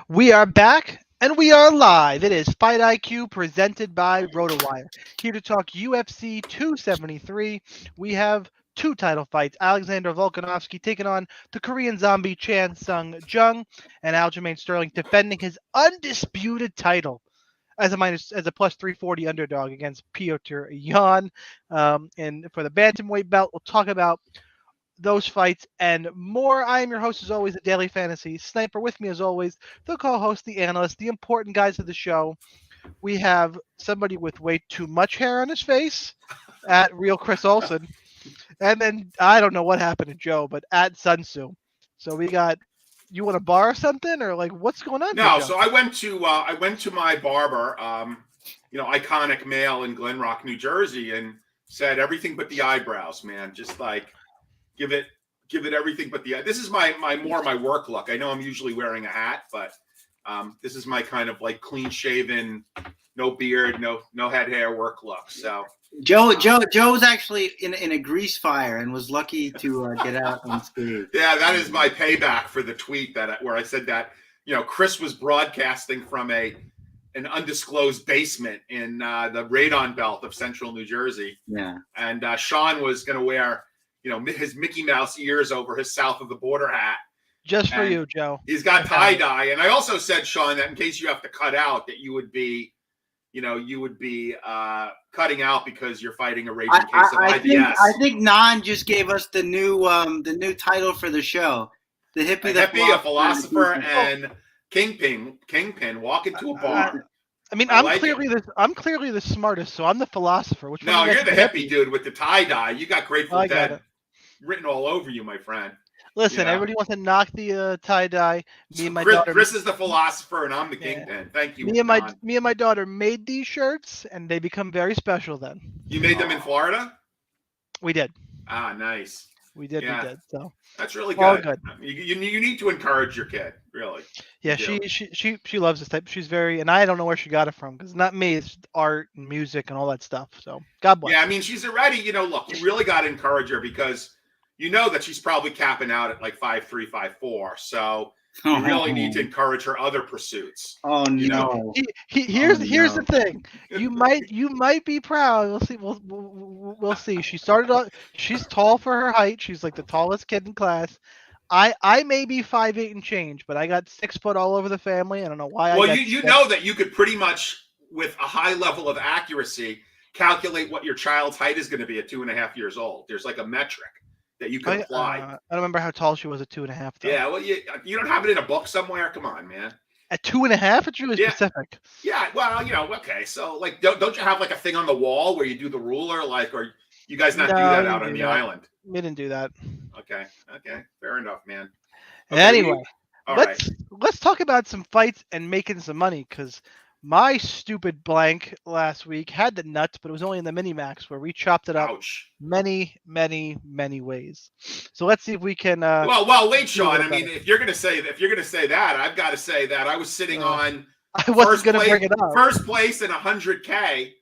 We are back and we are live. It is Fight IQ presented by RotoWire. Here to talk UFC 273. We have two title fights. Alexander Volkanovski taking on the Korean zombie Chan Sung Jung, and Aljamain Sterling defending his undisputed title as a plus 340 underdog against Petr Yan. And for the bantamweight belt, we'll talk about those fights and more. I am your host, as always, the Daily Fantasy Sniper. With me, as always, the co-host, the analyst, the important guys of the show. We have somebody with way too much hair on his face at Real Chris Olsen. And then I don't know what happened to Joe, but at Sun Tzu. So we got, you want to borrow something or like what's going on? No, so I went to my barber, iconic male in Glen Rock, New Jersey, and said everything but the eyebrows, man. Just like give it everything but the. This is my work look. I know I'm usually wearing a hat, but this is my kind of like clean shaven, no beard, no head hair work look. So Joe was actually in a grease fire and was lucky to get out unscathed. Yeah, that is my payback for the tweet where I said that Chris was broadcasting from an undisclosed basement in the radon belt of central New Jersey. Yeah, and Shaun was going to wear his Mickey Mouse ears over his south of the border hat. Just for you, Joe. He's got tie dye, and I also said, Shaun, that in case you have to cut out, that you would be cutting out because you're fighting a raging case of IBS. I think Nan just gave us the new title for the show. The hippie, a philosopher, and kingpin walk into a bar. I mean, I'm clearly the smartest, so I'm the philosopher. You're the hippie dude with the tie dye. You got Grateful Dead written all over you, my friend. Listen, everybody wants to knock the tie dye. Me and my daughter. Chris is the philosopher, and I'm the kingpin. Thank you. Me and my daughter made these shirts, and they become very special. Then you made them in Florida. We did. Ah, nice. We did. So that's really good. All good. You need to encourage your kid, really. Yeah, she loves this type. She's very, and I don't know where she got it from because not me. It's art and music and all that stuff. So God bless. Yeah, I mean, she's already. Look, you really got to encourage her because you know that she's probably capping out at like 5'3", 5'4". So you really need to encourage her other pursuits. Oh no! Here's the thing. You might be proud. We'll see. We'll see. She started off. She's tall for her height. She's like the tallest kid in class. I may be 5'8" and change, but I got 6 foot all over the family. I don't know why. Well, you know that you could pretty much, with a high level of accuracy, calculate what your child's height is going to be at 2.5 years old. There's like a metric that you can apply. I don't remember how tall she was at 2.5. Though. Yeah, well, you don't have it in a book somewhere. Come on, man. At 2.5, it's really specific. Yeah, well, okay. So, like, don't you have like a thing on the wall where you do the ruler, like, or you guys not do that out on the island? We didn't do that. Okay, fair enough, man. Okay, anyway, let's talk about some fights and making some money because my stupid blank last week had the nuts, but it was only in the mini max where we chopped it up many ways. So let's see if we can. Well, wait, Shaun. I mean, if you're gonna say that, I've got to say that I was sitting on first place in 100K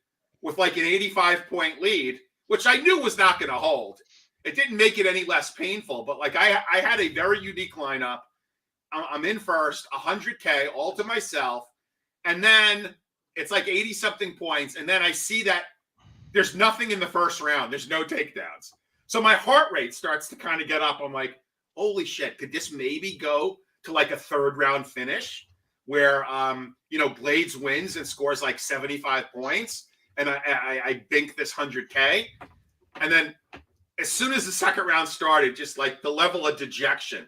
with like an 85-point lead, which I knew was not going to hold. It didn't make it any less painful, but like I had a very unique lineup. I'm in first, 100K all to myself. And then it's like 80-something points. And then I see that there's nothing in the first round. There's no takedowns. So my heart rate starts to kind of get up. I'm like, holy shit, could this maybe go to like a third round finish where, Blades wins and scores like 75 points. And I bink this 100K. And then as soon as the second round started, just like the level of dejection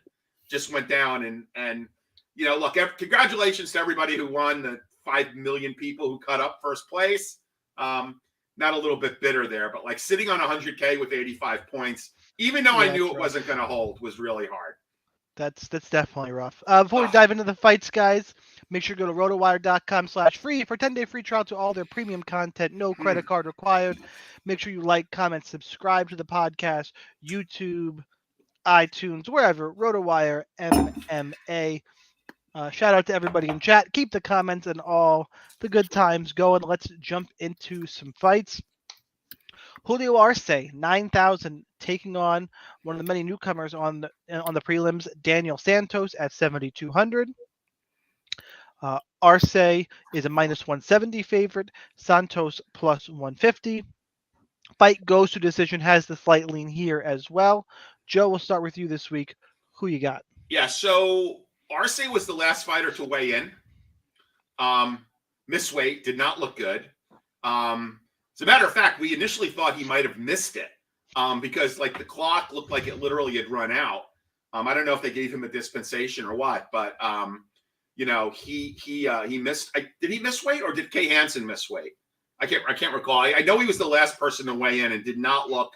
just went down. And look, congratulations to everybody who won, the 5 million people who cut up first place. Not a little bit bitter there, but like sitting on 100K with 85 points, even though I knew it wasn't going to hold, was really hard. That's definitely rough. Before we dive into the fights, guys, make sure to go to rotowire.com/free for 10-day free trial to all their premium content. No credit card required. Make sure you like, comment, subscribe to the podcast, YouTube, iTunes, wherever. RotoWire MMA. Shout out to everybody in chat. Keep the comments and all the good times going. Let's jump into some fights. Julio Arce, 9,000, taking on one of the many newcomers on the prelims, Daniel Santos at 7,200. Arce is a -170 favorite. Santos +150. Fight goes to decision, has the slight lean here as well. Joe, we'll start with you this week. Who you got? Yeah, so Arce was the last fighter to weigh in. Missed weight, did not look good. As a matter of fact, we initially thought he might have missed it because like the clock looked like it literally had run out. I don't know if they gave him a dispensation or what, but he missed. Did he miss weight or did Kay Hansen miss weight? I can't recall. I know he was the last person to weigh in and did not look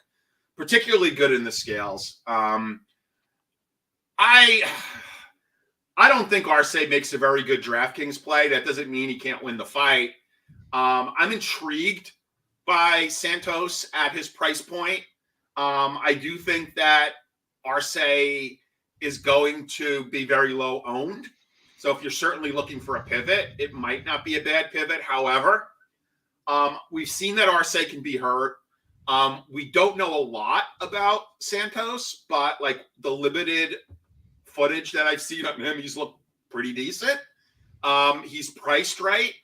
particularly good in the scales. I don't think Arce makes a very good DraftKings play. That doesn't mean he can't win the fight. I'm intrigued by Santos at his price point. I do think that Arce is going to be very low owned. So if you're certainly looking for a pivot, it might not be a bad pivot. However, we've seen that Arce can be hurt. We don't know a lot about Santos, but like the limited footage that I've seen of him, he's looked pretty decent. He's priced right.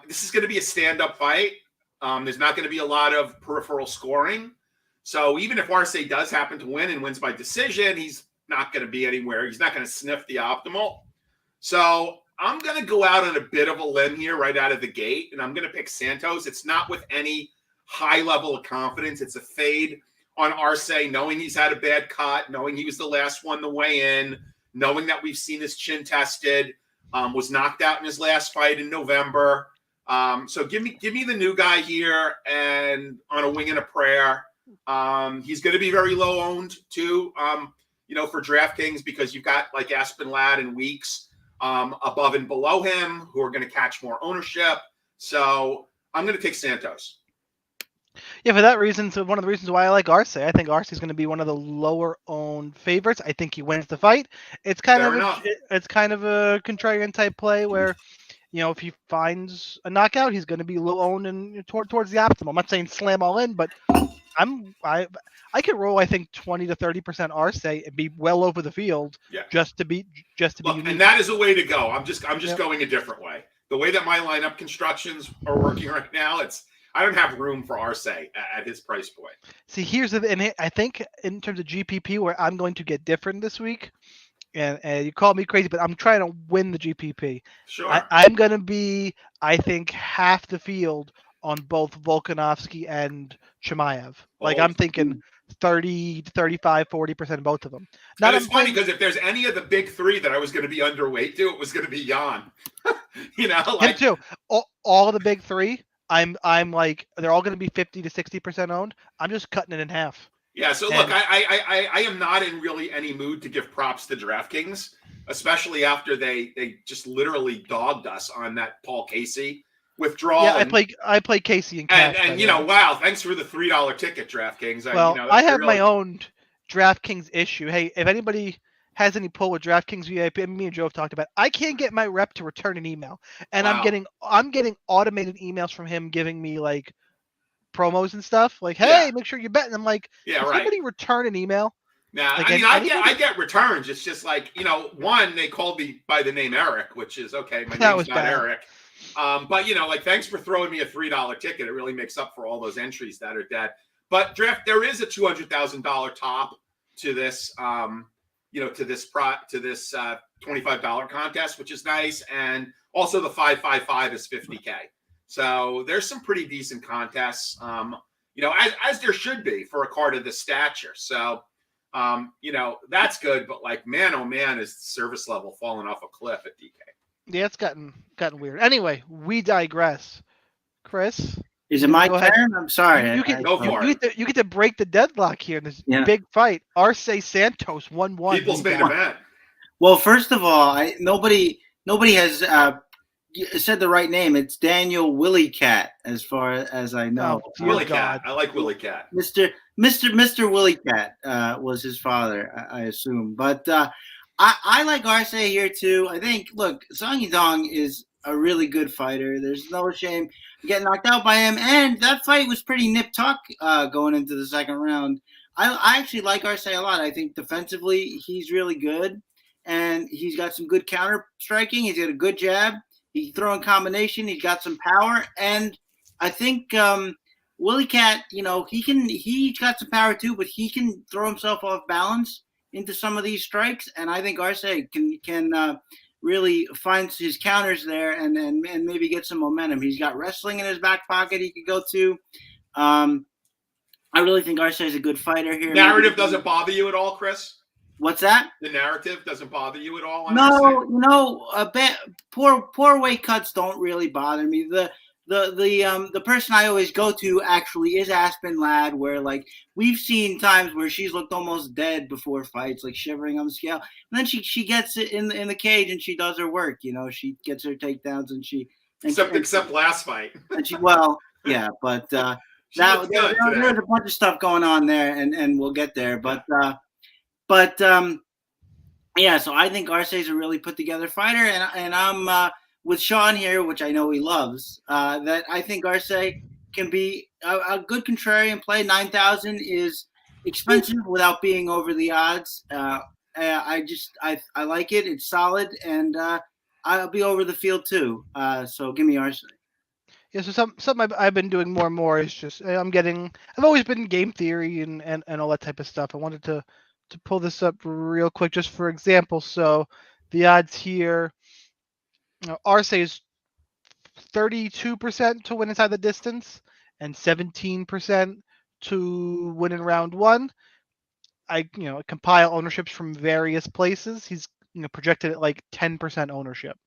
This is going to be a stand-up fight. There's not going to be a lot of peripheral scoring. So even if Arce does happen to win and wins by decision, he's not going to be anywhere. He's not going to sniff the optimal. So I'm going to go out on a bit of a limb here right out of the gate, and I'm going to pick Santos. It's not with any high level of confidence. It's a fade on Arce, knowing he's had a bad cut, knowing he was the last one to weigh in, knowing that we've seen his chin tested, was knocked out in his last fight in November. So give me the new guy here and on a wing and a prayer. He's going to be very low owned too, for DraftKings because you've got like Aspen Ladd and Weeks above and below him who are going to catch more ownership. So I'm going to take Santos. Yeah, for that reason, so one of the reasons why I like Arce, I think Arce is going to be one of the lower owned favorites. I think he wins the fight. It's kind of a contrarian type play where, if he finds a knockout, he's going to be low owned and towards the optimal. I'm not saying slam all in, but I could roll, I think 20 to 30% Arce and be well over the field just to be unique. And that is a way to go. I'm just going a different way. The way that my lineup constructions are working right now, I don't have room for Arce at his price point. See, and I think in terms of GPP, where I'm going to get different this week, and you call me crazy, but I'm trying to win the GPP. Sure. I'm going to be, I think, half the field on both Volkanovski and Chimaev. Like I'm thinking 30 to 35, 40% both of them. Now it's funny because if there's any of the big three that I was going to be underweight to, it was going to be Yan. Him too. All of the big three. I'm like they're all going to be 50 to 60% owned. I'm just cutting it in half. Yeah. So look, I am not in really any mood to give props to DraftKings, especially after they just literally dogged us on that Paul Casey withdrawal. Yeah, I play Casey in cash. And wow, thanks for the $3 ticket, DraftKings. I have my own DraftKings issue. Hey, if anybody has any pull with DraftKings VIP, me and Joe have talked about, I can't get my rep to return an email. And wow. I'm getting automated emails from him giving me like promos and stuff. Like, hey, make sure you bet. And I'm like, somebody return an email? Nah, like, I get returns. It's just like, one, they called me by the name Eric, which is okay. My name's not Eric. But thanks for throwing me a $3 ticket. It really makes up for all those entries that are dead. But there is a $200,000 top to this, to this $25 contest, which is nice. And also the 555 is $50K. So there's some pretty decent contests, as there should be for a card of this stature. So, that's good. But like, man, oh man, is the service level falling off a cliff at DK. Yeah, it's gotten weird. Anyway, we digress. Chris? Is it my turn? I'm sorry. You get to break the deadlock here in this big fight. Arce Santos 1-1. People's main event. Well, first of all, nobody has said the right name. It's Daniel Willie Cat, as far as I know. Oh, Willie Cat. I like Willie Cat. Mr. Willie Cat was his father, I assume. But I like Arce here too. I think, look, Song Yadong is a really good fighter. There's no shame getting knocked out by him. And that fight was pretty nip-tuck going into the second round. I actually like Arce a lot. I think defensively he's really good. and he's got some good counter striking. He's got a good jab. He can throw in combination. He's got some power, and I think Willie Cat, he's got some power too, but he can throw himself off balance into some of these strikes, and I think Arce can really find his counters there and maybe get some momentum. He's got wrestling in his back pocket he could go to. I really think Arce is a good fighter here. Narrative doesn't bother you at all, Chris? What's that? The narrative doesn't bother you at all? No, poor weight cuts don't really bother me. The person I always go to actually is Aspen Ladd, where like we've seen times where she's looked almost dead before fights, like shivering on the scale, and then she gets it in the cage and she does her work. She gets her takedowns except last fight. And yeah, but there's a bunch of stuff going on there, and we'll get there, but yeah. So I think Arce is a really put together fighter, and I'm with Shaun here, which I know he loves, that I think Arce can be a good contrarian play. 9,000 is expensive without being over the odds. I like it. It's solid, and I'll be over the field too. So give me Arce. Yeah, so something I've been doing more and more is just I've always been game theory and all that type of stuff. I wanted to pull this up real quick, just for example. So the odds here. Arce is 32% to win inside the distance and 17% to win in round one. I compile ownerships from various places. He's projected at like 10% ownership,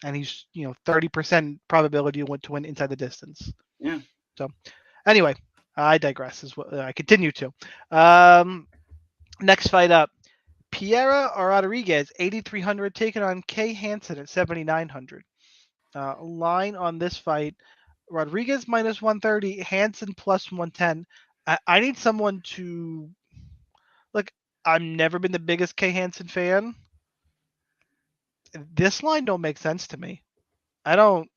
and he's 30% probability to win inside the distance. Yeah. So anyway, I digress. Is what I continue to. Next fight up. Pereira or Rodriguez, 8,300, taking on Kay Hansen at 7,900. Line on this fight, Rodriguez minus 130, Hansen plus 110. I need someone to look. I've never been the biggest Kay Hansen fan. This line don't make sense to me. I don't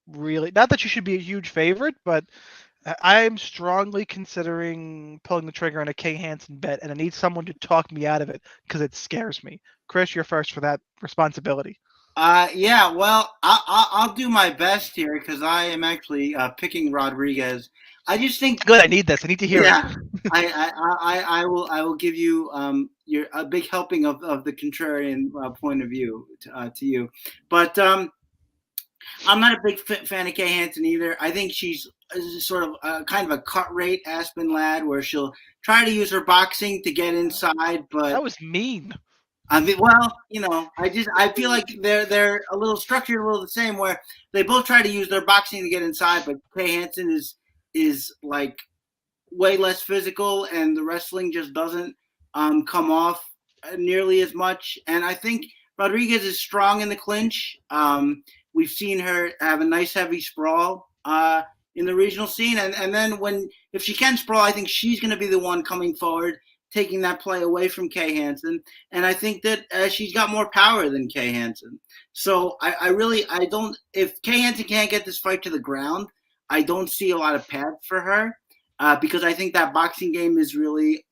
really. Not that you should be a huge favorite, but I'm strongly considering pulling the trigger on a Kay Hansen bet, and I need someone to talk me out of it because it scares me. Chris, you're first for that responsibility. Yeah, well, I'll do my best here because I am actually picking Rodriguez. I just think good. I need this. I need to hear it. I will give you a big helping of the contrarian point of view to you, but I'm not a big fan of Kay Hansen either. I think she's sort of kind of a cut rate Aspen Ladd, where she'll try to use her boxing to get inside. But that was mean. I mean, well, I feel like they're a little structured, a little the same, where they both try to use their boxing to get inside, but Kay Hansen is like way less physical, and the wrestling just doesn't come off nearly as much. And I think Rodriguez is strong in the clinch. We've seen her have a nice heavy sprawl in the regional scene. And then if she can sprawl, I think she's going to be the one coming forward, taking that play away from Kay Hansen. And I think that she's got more power than Kay Hansen. So I don't, if Kay Hansen can't get this fight to the ground, I don't see a lot of path for her because I think that boxing game is really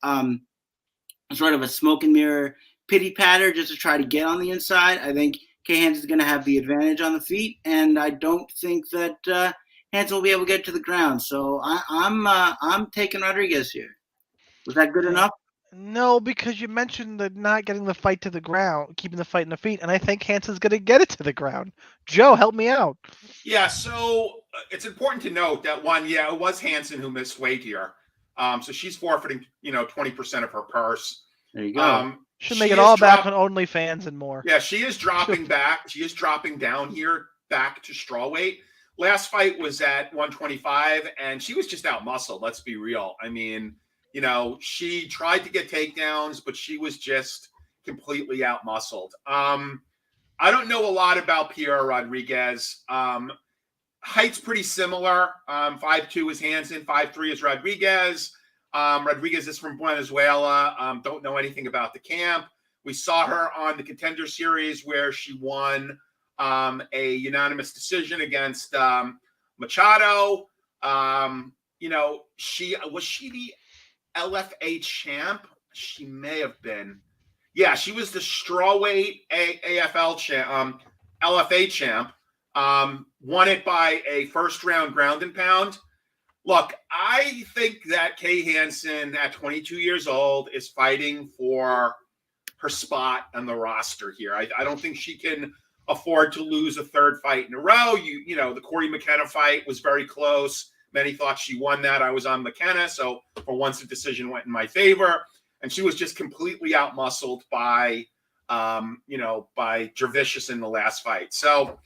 sort of a smoke and mirror pity patter just to try to get on the inside. I think Kay Hansen is going to have the advantage on the feet, and I don't think that Hansen will be able to get to the ground. So I'm taking Rodriguez here. Was that good enough? No, because you mentioned the not getting the fight to the ground, keeping the fight in the feet, and I think Hansen's going to get it to the ground. Joe, help me out. Yeah, so it's important to note that it was Hansen who missed weight here. So she's forfeiting, 20% of her purse. There you go. Should make it all back on OnlyFans and more. Yeah, she is dropping back. She is dropping down here back to strawweight. Last fight was at 125, and she was just out-muscled, let's be real. I mean, she tried to get takedowns, but she was just completely out-muscled. I don't know a lot about Pereira Rodriguez. Height's pretty similar. 5'2" is Hansen, 5'3" is Rodriguez. Rodriguez is from Venezuela. Don't know anything about the camp. We saw her on the Contender Series where she won a unanimous decision against Machado. Was she the LFA champ? She may have been. Yeah, she was the strawweight AFL champ, LFA champ. Won it by a first-round ground and pound. Look, I think that Kay Hansen, at 22 years old, is fighting for her spot on the roster here. I don't think she can afford to lose a third fight in a row. You know, the Corey McKenna fight was very close. Many thought she won that. I was on McKenna, so for once the decision went in my favor. And she was just completely outmuscled by, by Dervicius in the last fight. So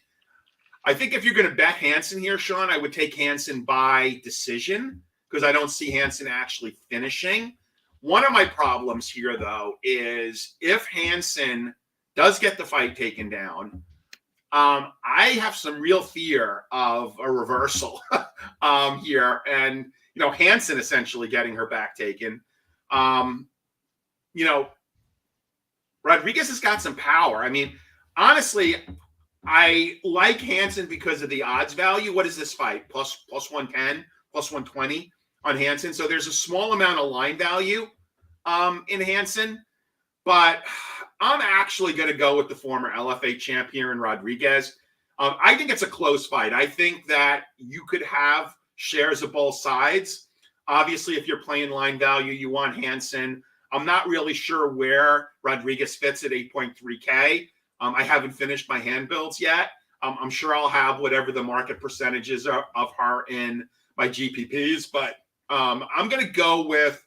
I think if you're going to bet Hansen here, Shaun, I would take Hansen by decision because I don't see Hansen actually finishing. One of my problems here, though, is if Hansen does get the fight taken down, I have some real fear of a reversal here. And, Hansen essentially getting her back taken. Rodriguez has got some power. I mean, honestly, I like Hansen because of the odds value. What is this fight? Plus 110, plus 120 on Hansen. So there's a small amount of line value in Hansen. But I'm actually going to go with the former LFA champion Rodriguez. I think it's a close fight. I think that you could have shares of both sides. Obviously, if you're playing line value, you want Hansen. I'm not really sure where Rodriguez fits at 8.3K. I haven't finished my hand builds yet. I'm sure I'll have whatever the market percentages are of her in my GPPs, but I'm going to go with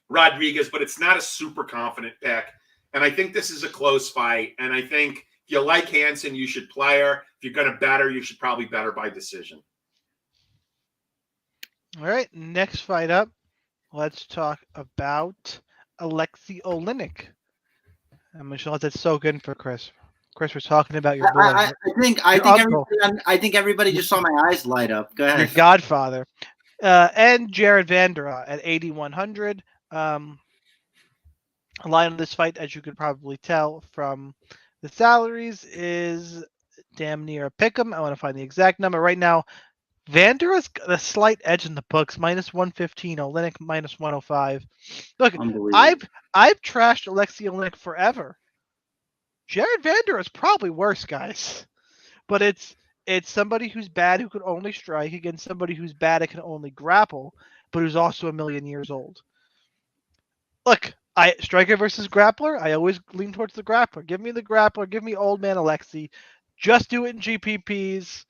Rodriguez, but it's not a super confident pick. And I think this is a close fight. And I think if you like Hansen, you should play her. If you're going to bet her, you should probably bet her by decision. All right, next fight up. Let's talk about Alexei Olynyk. I'm sure that's so good for Chris. Chris, we're talking about your boy. I think everybody just saw my eyes light up. Go ahead. Your godfather. And Jared Vanderaa at 8,100. A line of this fight, as you could probably tell from the salaries, is damn near a pick'em. I want to find the exact number right now. Vanderaa's got a slight edge in the books, minus 115. Olynyk minus 105. Look, I've trashed Alexei Olynyk forever. Jared Vanderaa is probably worse, guys. But it's somebody who's bad who can only strike against somebody who's bad and can only grapple, but who's also a million years old. Look, striker versus grappler, I always lean towards the grappler. Give me the grappler. Give me old man Alexei. Just do it in GPPs.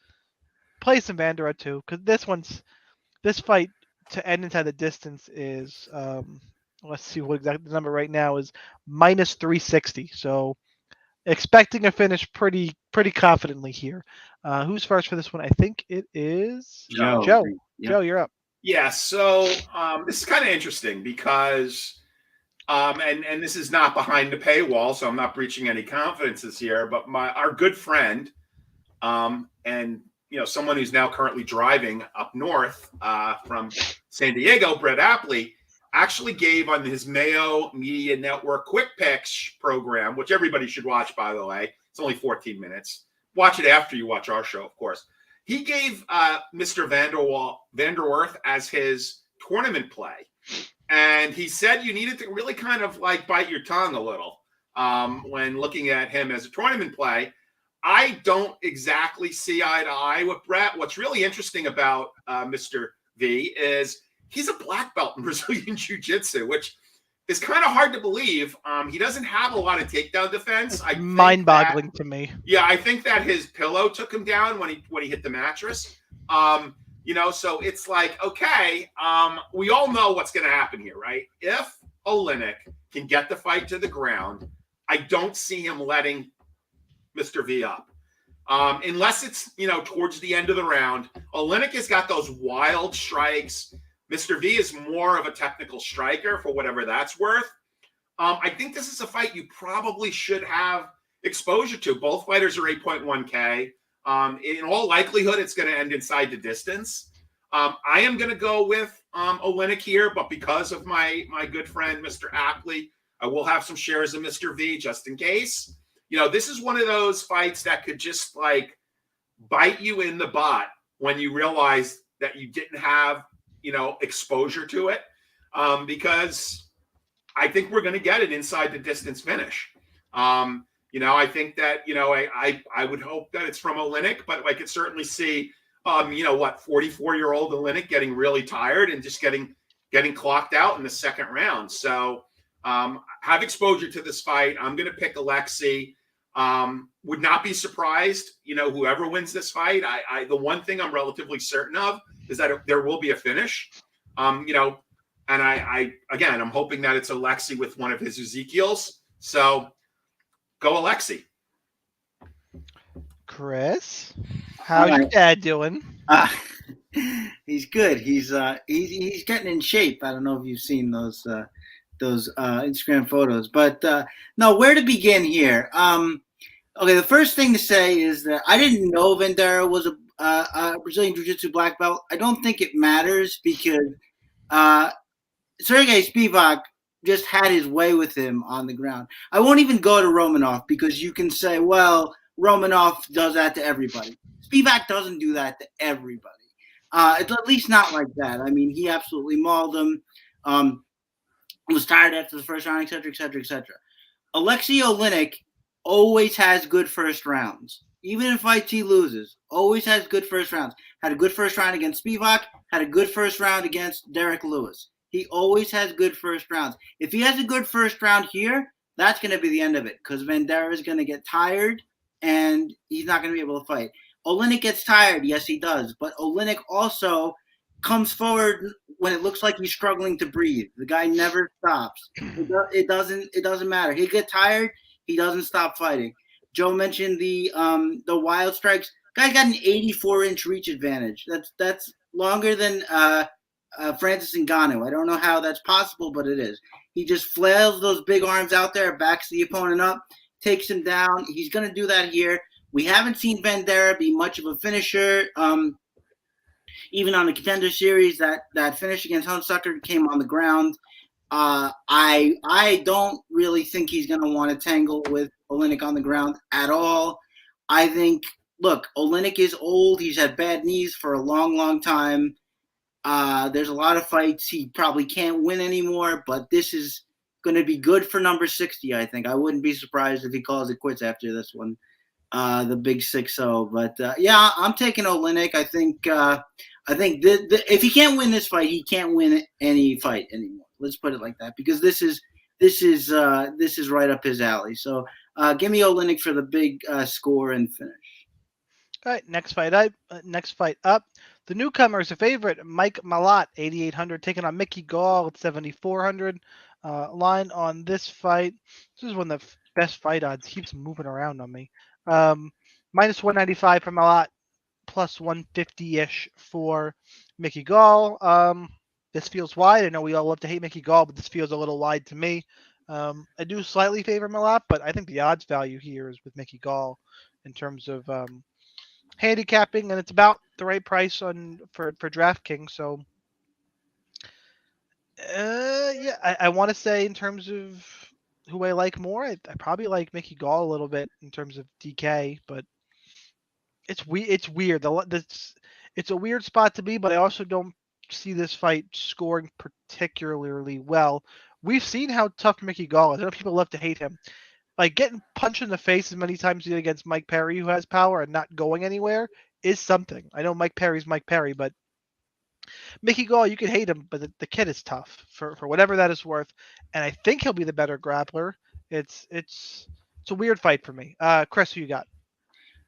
Play some Vanderaa too, because this fight to end inside the distance is let's see what exactly the number right now is, minus 360. So expecting a finish pretty confidently here. Who's first for this one? I think it is Joe. Yeah. Joe, you're up. Yeah. So this is kind of interesting because and this is not behind the paywall, so I'm not breaching any confidences here. But our good friend and someone who's now currently driving up north from San Diego, Brett Apley, actually gave on his Mayo Media Network Quick Picks program, which everybody should watch, by the way. It's only 14 minutes. Watch it after you watch our show, of course. He gave Mr. Vanderwerth as his tournament play. And he said you needed to really kind of like bite your tongue a little when looking at him as a tournament play. I don't exactly see eye to eye with Brett. What's really interesting about Mr. V is he's a black belt in Brazilian Jiu-Jitsu, which is kind of hard to believe. He doesn't have a lot of takedown defense. Mind-boggling to me. Yeah, I think that his pillow took him down when he hit the mattress. So it's like, okay, we all know what's going to happen here, right? If Olynyk can get the fight to the ground, I don't see him letting Mr. V up. Unless it's, towards the end of the round. Olynyk has got those wild strikes. Mr. V is more of a technical striker for whatever that's worth. I think this is a fight you probably should have exposure to. Both fighters are 8.1K. In all likelihood, it's going to end inside the distance. I am going to go with Olynyk here, but because of my good friend, Mr. Apley, I will have some shares of Mr. V just in case. This is one of those fights that could just like bite you in the butt when you realize that you didn't have, exposure to it. Because I think we're going to get an inside the distance finish. I think that, I would hope that it's from Olynyk, but I could certainly see, 44-year-old Olynyk getting really tired and just getting clocked out in the second round. So have exposure to this fight. I'm going to pick Alexei. Would not be surprised, whoever wins this fight. The one thing I'm relatively certain of is that there will be a finish. And I'm hoping that it's Alexei with one of his Ezekiels. So go Alexei. Chris, how's your dad doing? He's good. He's getting in shape. I don't know if you've seen those Instagram photos, but no, where to begin here? Okay, the first thing to say is that I didn't know Vanderaa was a Brazilian Jiu-Jitsu black belt. I don't think it matters because Sergey Spivak just had his way with him on the ground. I won't even go to Romanov because you can say, well, Romanov does that to everybody. Spivak doesn't do that to everybody. It's at least not like that. I mean, he absolutely mauled him. Was tired after the first round, et cetera, et cetera, et cetera. Alexei Olynyk always has good first rounds. Even in fights he loses, always has good first rounds. Had a good first round against Spivak, had a good first round against Derek Lewis. He always has good first rounds. If he has a good first round here, that's going to be the end of it because Vanderaa is going to get tired and he's not going to be able to fight. Olynyk gets tired. Yes, he does. But Olynyk also comes forward when it looks like he's struggling to breathe. The guy never stops. It doesn't matter. He gets tired. He doesn't stop fighting. Joe mentioned the wild strikes. Guy's got an 84-inch reach advantage. That's longer than Francis Ngannou. I don't know how that's possible, but it is. He just flails those big arms out there, backs the opponent up, takes him down. He's going to do that here. We haven't seen Vanderaa be much of a finisher. Even on the Contender Series, that finish against Hunsucker came on the ground. I don't really think he's going to want to tangle with Olynyk on the ground at all. I think, look, Olynyk is old. He's had bad knees for a long, long time. There's a lot of fights he probably can't win anymore, but this is going to be good for number 60, I think. I wouldn't be surprised if he calls it quits after this one, the big 6-0. But, yeah, I'm taking Olynyk. I think if he can't win this fight, he can't win any fight anymore. Let's put it like that, because this is right up his alley. So give me Olynyk for the big score and finish. All right, next fight up. The newcomer is a favorite, Mike Malott, 8,800, taking on Mickey Gall at 7,400. Line on this fight. This is one of the best fight odds. Keeps moving around on me. Minus 195 for Malott, plus 150-ish for Mickey Gall. This feels wide. I know we all love to hate Mickey Gall, but this feels a little wide to me. I do slightly favor Malott, but I think the odds value here is with Mickey Gall in terms of handicapping, and it's about the right price for DraftKings. So, I want to say in terms of who I like more, I probably like Mickey Gall a little bit in terms of DK, but it's weird. It's a weird spot to be, but I also don't see this fight scoring particularly well. We've seen how tough Mickey Gall is. I know people love to hate him. Like, getting punched in the face as many times as he did against Mike Perry, who has power, and not going anywhere is something. I know Mike Perry's Mike Perry, but Mickey Gall, you can hate him, but the kid is tough for whatever that is worth, and I think he'll be the better grappler. It's a weird fight for me. Chris, who you got?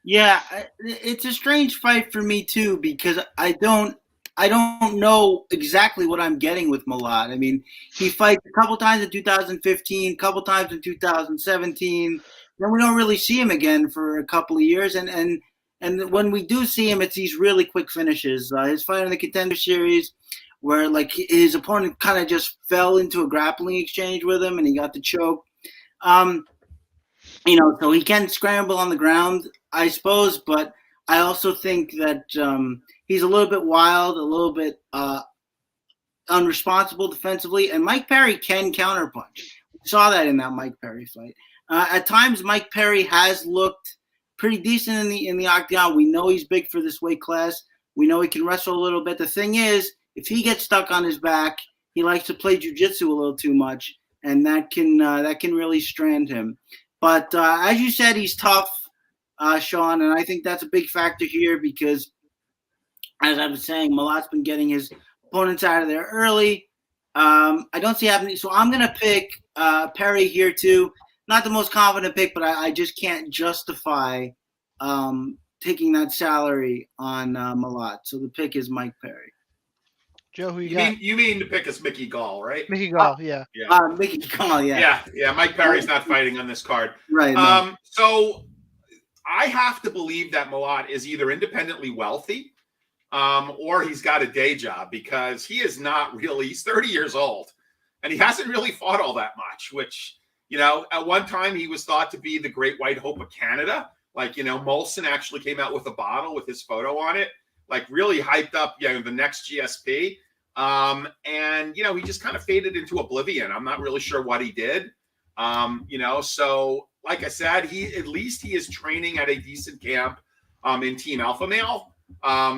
Yeah, it's a strange fight for me too, because I don't know exactly what I'm getting with Malott. I mean, he fights a couple times in 2015, a couple times in 2017. Then we don't really see him again for a couple of years. And when we do see him, it's these really quick finishes. His fight in the Contender Series, where like his opponent kind of just fell into a grappling exchange with him, and he got the choke. So he can scramble on the ground, I suppose, but I also think that he's a little bit wild, a little bit unresponsible defensively, and Mike Perry can counterpunch. We saw that in that Mike Perry fight. At times, Mike Perry has looked pretty decent in the octagon. We know he's big for this weight class. We know he can wrestle a little bit. The thing is, if he gets stuck on his back, he likes to play jiu-jitsu a little too much. and that can really strand him. But as you said, he's tough, Shaun, and I think that's a big factor here because, as I was saying, Malott's been getting his opponents out of there early. I don't see happening, so I'm going to pick Perry here too. Not the most confident pick, but I just can't justify taking that salary on Malott. So the pick is Mike Perry. Joe, who you got? You mean the pick is Mickey Gall, right? Mickey Gall, yeah. Mickey Gall, yeah. Mike Perry's not fighting on this card, right? No. So I have to believe that Malott is either independently wealthy, or he's got a day job, because he is not really. He's 30 years old, and he hasn't really fought all that much. Which, at one time he was thought to be the great white hope of Canada. Like, Molson actually came out with a bottle with his photo on it, like really hyped up, the next GSP. And, he just kind of faded into oblivion. I'm not really sure what he did. So like I said, at least he is training at a decent camp in Team Alpha Male.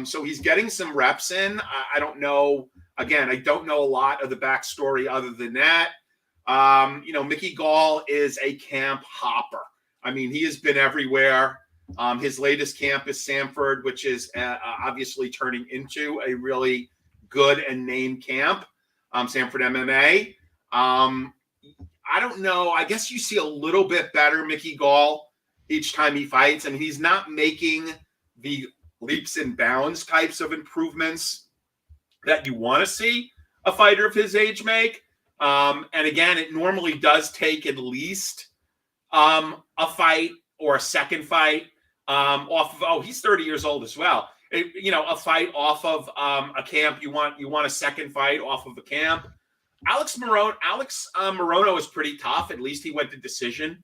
So he's getting some reps in. I don't know. Again, I don't know a lot of the backstory other than that. Mickey Gall is a camp hopper. I mean, he has been everywhere. His latest camp is Sanford, which is obviously turning into a really good and named camp, Sanford MMA. I don't know. I guess you see a little bit better Mickey Gall each time he fights. I mean, he's not making the leaps and bounds types of improvements that you want to see a fighter of his age make. And again, it normally does take at least a fight or a second fight off of, he's 30 years old as well. A fight off of a camp. You want a second fight off of a camp. Alex Morono is pretty tough. At least he went to decision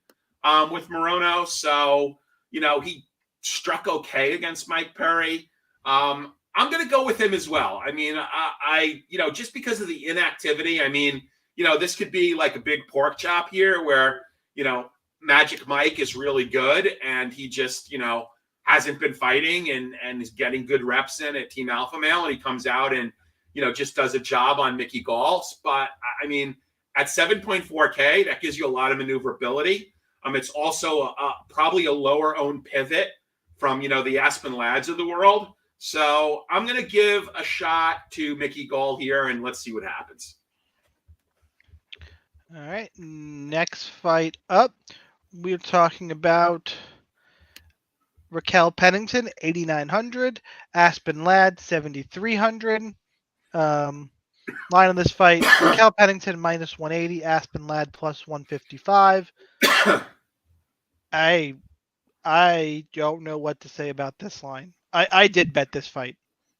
with Morono. So, he struck okay against Mike Perry. I'm going to go with him as well. I mean, I just because of the inactivity, I mean, this could be like a big pork chop here where, Magic Mike is really good and he just, hasn't been fighting and is getting good reps in at Team Alpha Male, and he comes out and, just does a job on Mickey Gall. But I mean, at 7.4K, that gives you a lot of maneuverability. It's also probably a lower owned pivot from, the Aspen Lads of the world. So I'm going to give a shot to Mickey Gall here, and let's see what happens. All right, next fight up, we're talking about Raquel Pennington, 8,900, Aspen Ladd, 7,300. Line on this fight, Raquel Pennington minus 180, Aspen Ladd plus 155. I don't know what to say about this line. I did bet this fight.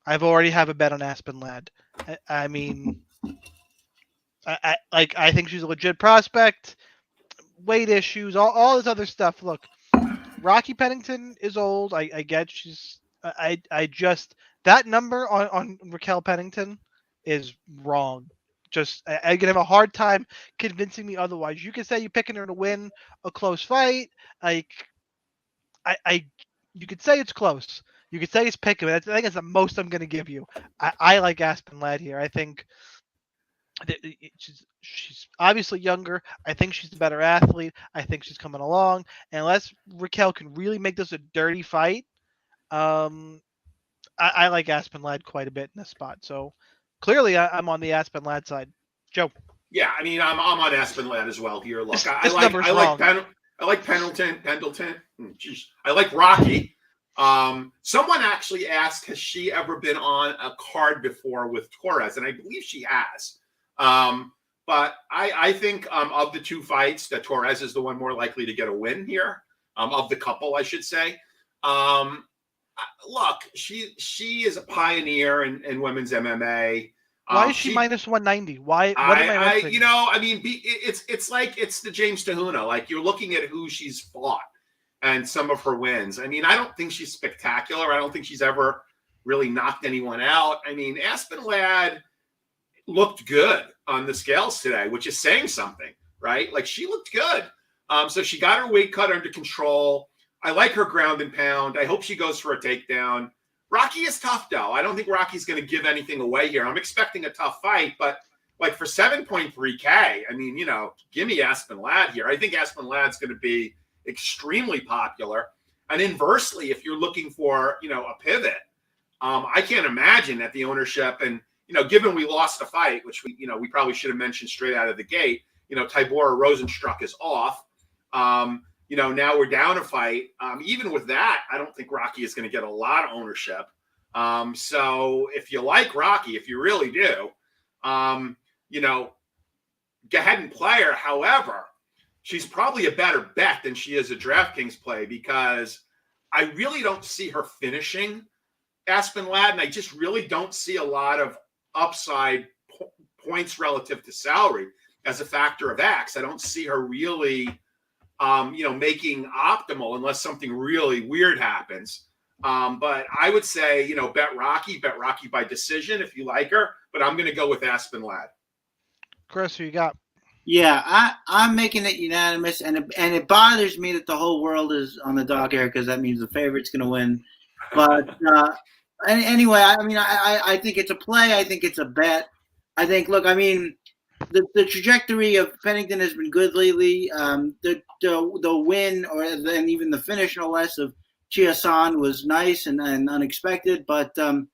I've already have a bet on Aspen Ladd. I mean, I think she's a legit prospect. Weight issues, all this other stuff. Look, Rocky Pennington is old. I get she's. I just that number on Raquel Pennington is wrong. Just I can have a hard time convincing me otherwise. You can say you're picking her to win a close fight. Like you could say it's close. You could say it's picking. I think that's the most I'm going to give you. I like Aspen Ladd here. I think she's obviously younger. I think she's the better athlete. I think she's coming along. And unless Raquel can really make this a dirty fight, I like Aspen Ladd quite a bit in this spot. So clearly I'm on the Aspen Ladd side. Joe. Yeah, I mean I'm on Aspen Ladd as well here. Look, I like Pendleton. Geez, I like Rocky. Someone actually asked, has she ever been on a card before with Torres? And I believe she has. But I think of the two fights, that Torres is the one more likely to get a win here. Of the couple, I should say. Look, she is a pioneer in women's MMA. Why is she minus 190? Why? What am I missing? I mean, it's like it's the James Tahuna. Like you're looking at who she's fought and some of her wins. I mean, I don't think she's spectacular. I don't think she's ever really knocked anyone out. I mean, Aspen Ladd looked good on the scales today, which is saying something, right? Like she looked good. So she got her weight cut under control. I like her ground and pound. I hope she goes for a takedown. Rocky is tough, though. I don't think Rocky's going to give anything away here. I'm expecting a tough fight, but like for 7.3K, I mean, give me Aspen Ladd here. I think Aspen Ladd's going to be extremely popular. And inversely, if you're looking for, a pivot, I can't imagine that the ownership and, given we lost a fight, which we probably should have mentioned straight out of the gate, Tybura Rosenstruck is off. Now we're down a fight. Even with that, I don't think Rocky is going to get a lot of ownership. So if you like Rocky, if you really do, go ahead and play her. However, she's probably a better bet than she is a DraftKings play because I really don't see her finishing Aspen Ladd, and I just really don't see a lot of upside points relative to salary as a factor of X. I don't see her really, making optimal unless something really weird happens. But I would say, bet Rocky by decision if you like her, but I'm going to go with Aspen Ladd. Chris, who you got? Yeah, I'm making it unanimous, and it bothers me that the whole world is on the dog here because that means the favorite's going to win. But anyway, I mean, I think it's a play. I think it's a bet. I think, look, I mean, the trajectory of Pennington has been good lately. The win or then even the finish, no less, of Chia-san was nice and unexpected, but I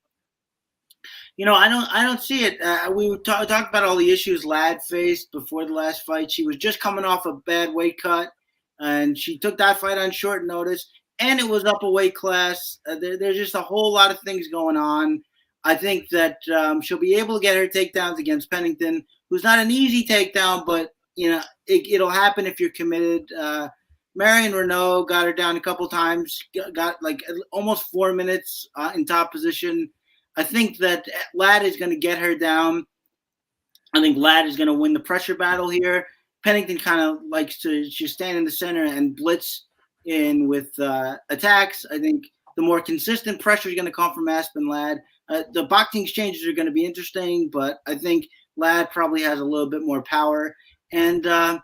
don't see it. We talked about all the issues Ladd faced before the last fight. She was just coming off a bad weight cut, and she took that fight on short notice, and it was up a weight class. There's just a whole lot of things going on. I think that she'll be able to get her takedowns against Pennington, who's not an easy takedown, but it'll happen if you're committed. Marion Renault got her down a couple times, got like almost 4 minutes in top position. I think that Ladd is going to get her down. I think Ladd is going to win the pressure battle here. Pennington kind of likes to just stand in the center and blitz in with attacks. I think the more consistent pressure is going to come from Aspen Ladd. The boxing exchanges are going to be interesting, but I think Ladd probably has a little bit more power. And I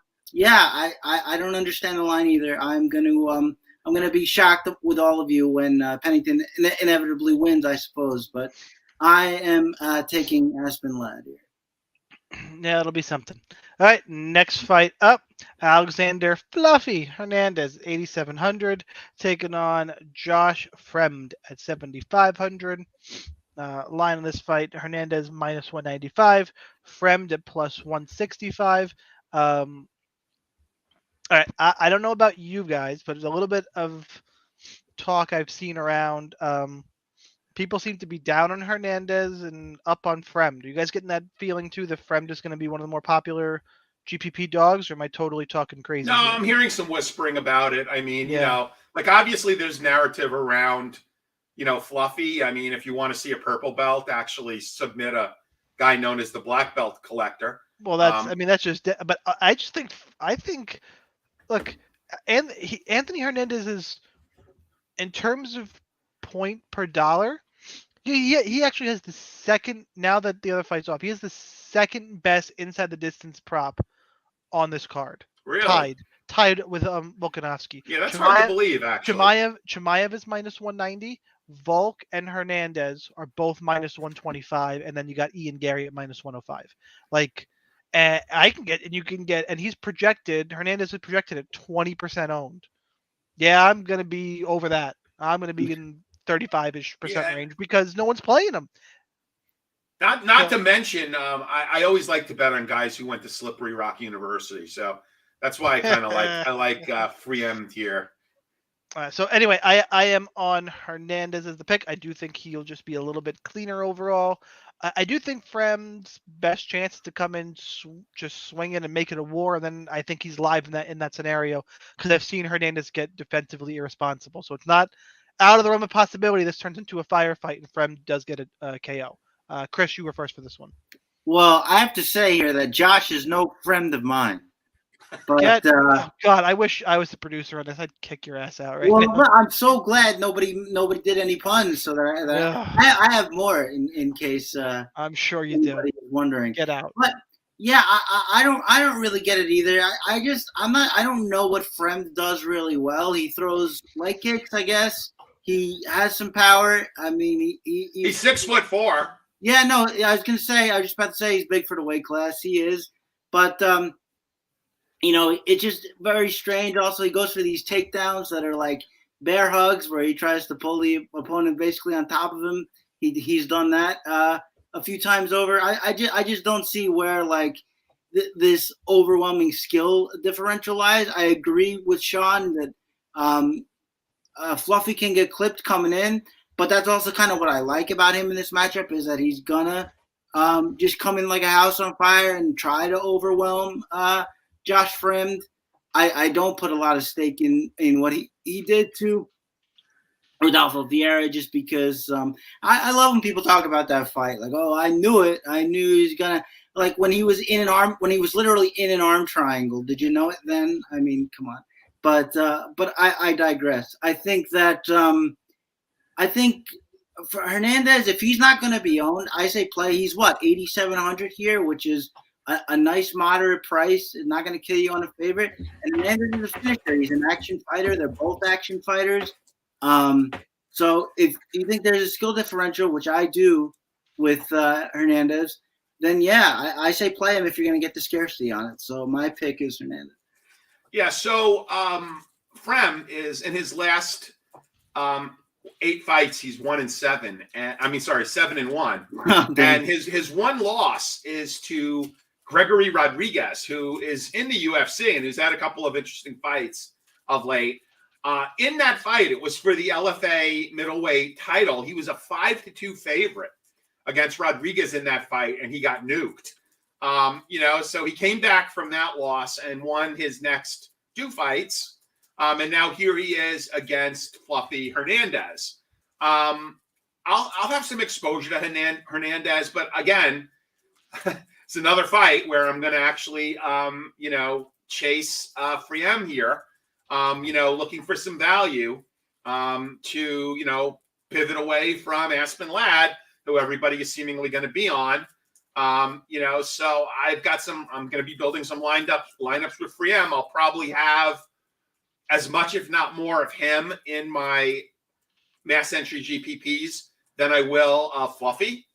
don't understand the line either. I'm going to be shocked with all of you when Pennington inevitably wins, I suppose. But I am taking Aspen Ladd here. Yeah, it'll be something. All right, next fight up, Alexander Fluffy Hernandez, 8,700, taking on Josh Fremd at 7,500. Line on this fight, Hernandez minus 195, Fremd at plus 165. All right, I don't know about you guys, but there's a little bit of talk I've seen around. People seem to be down on Hernandez and up on Fremd. Are you guys getting that feeling too, that Fremd is going to be one of the more popular GPP dogs, or am I totally talking crazy? No, here? I'm hearing some whispering about it. I mean, obviously there's narrative around, Fluffy. I mean, if you want to see a purple belt, actually submit a guy known as the black belt collector. Well, that's just, but I think, look, Anthony Hernandez is, in terms of point per dollar, he actually has the second, now that the other fight's off, he has the second best inside the distance prop on this card. Really? Tied with Volkanovski. Yeah, that's hard to believe, actually. Chimaev is minus 190. Volk and Hernandez are both minus 125, and then you got Ian Gary at minus 105. And he's projected, Hernandez is projected at 20% owned. Yeah, I'm going to be over that. I'm going to be in 35-ish percent range because no one's playing him. Not to mention, I always like to bet on guys who went to Slippery Rock University. So that's why I kind of like Fremd here. So anyway, I am on Hernandez as the pick. I do think he'll just be a little bit cleaner overall. I do think Fremd's best chance is to come in, just swing it and make it a war, and then I think he's live in that scenario because I've seen Hernandez get defensively irresponsible. So it's not out of the realm of possibility this turns into a firefight and Fremd does get a KO. Chris, you were first for this one. Well, I have to say here that Josh is no friend of mine. But oh God, I wish I was the producer on this. I'd kick your ass out right now. I'm so glad nobody did any puns, so that I have more in case. I'm sure you do. Wondering, get out. But yeah, I don't really get it either. I don't know what Fremd does really well. He throws leg kicks, I guess. He has some power. I mean, he's 6'4". Yeah, no, I was going to say, I was just about to say he's big for the weight class. He is. But, it's just very strange. Also, he goes for these takedowns that are like bear hugs where he tries to pull the opponent basically on top of him. He's done that a few times over. I just don't see where like this overwhelming skill differential lies. I agree with Shaun that Fluffy can get clipped coming in, but that's also kind of what I like about him in this matchup is that he's gonna just come in like a house on fire and try to overwhelm Josh Fremd. I don't put a lot of stake in what he did to Rodolfo Vieira just because I love when people talk about that fight. Like, oh, I knew it. I knew he was gonna like when he was literally in an arm triangle. Did you know it then? I mean, come on. But I digress. I think that for Hernandez, if he's not going to be owned, I say play. He's what 8,700 here, which is a nice moderate price. It's not going to kill you on a favorite. And Hernandez is a finisher. He's an action fighter. They're both action fighters. So if you think there's a skill differential, which I do with Hernandez, then yeah, I say play him if you're going to get the scarcity on it. So my pick is Hernandez. Yeah, so Fremd is in his last 8 fights, he's 1-7, and 7-1, and his one loss is to Gregory Rodriguez, who is in the UFC and who's had a couple of interesting fights of late. In that fight, it was for the LFA middleweight title. He was a 5-2 favorite against Rodriguez in that fight, and he got nuked. So he came back from that loss and won his next 2 fights. And now here he is against Fluffy Hernandez. I'll have some exposure to Hernandez, but again, it's another fight where I'm going to actually, chase Fremd here, looking for some value to, pivot away from Aspen Ladd, who everybody is seemingly going to be on. So I'm going to be building some lineups with Fremd. I'll probably have as much, if not more, of him in my mass entry GPPs than I will Fluffy.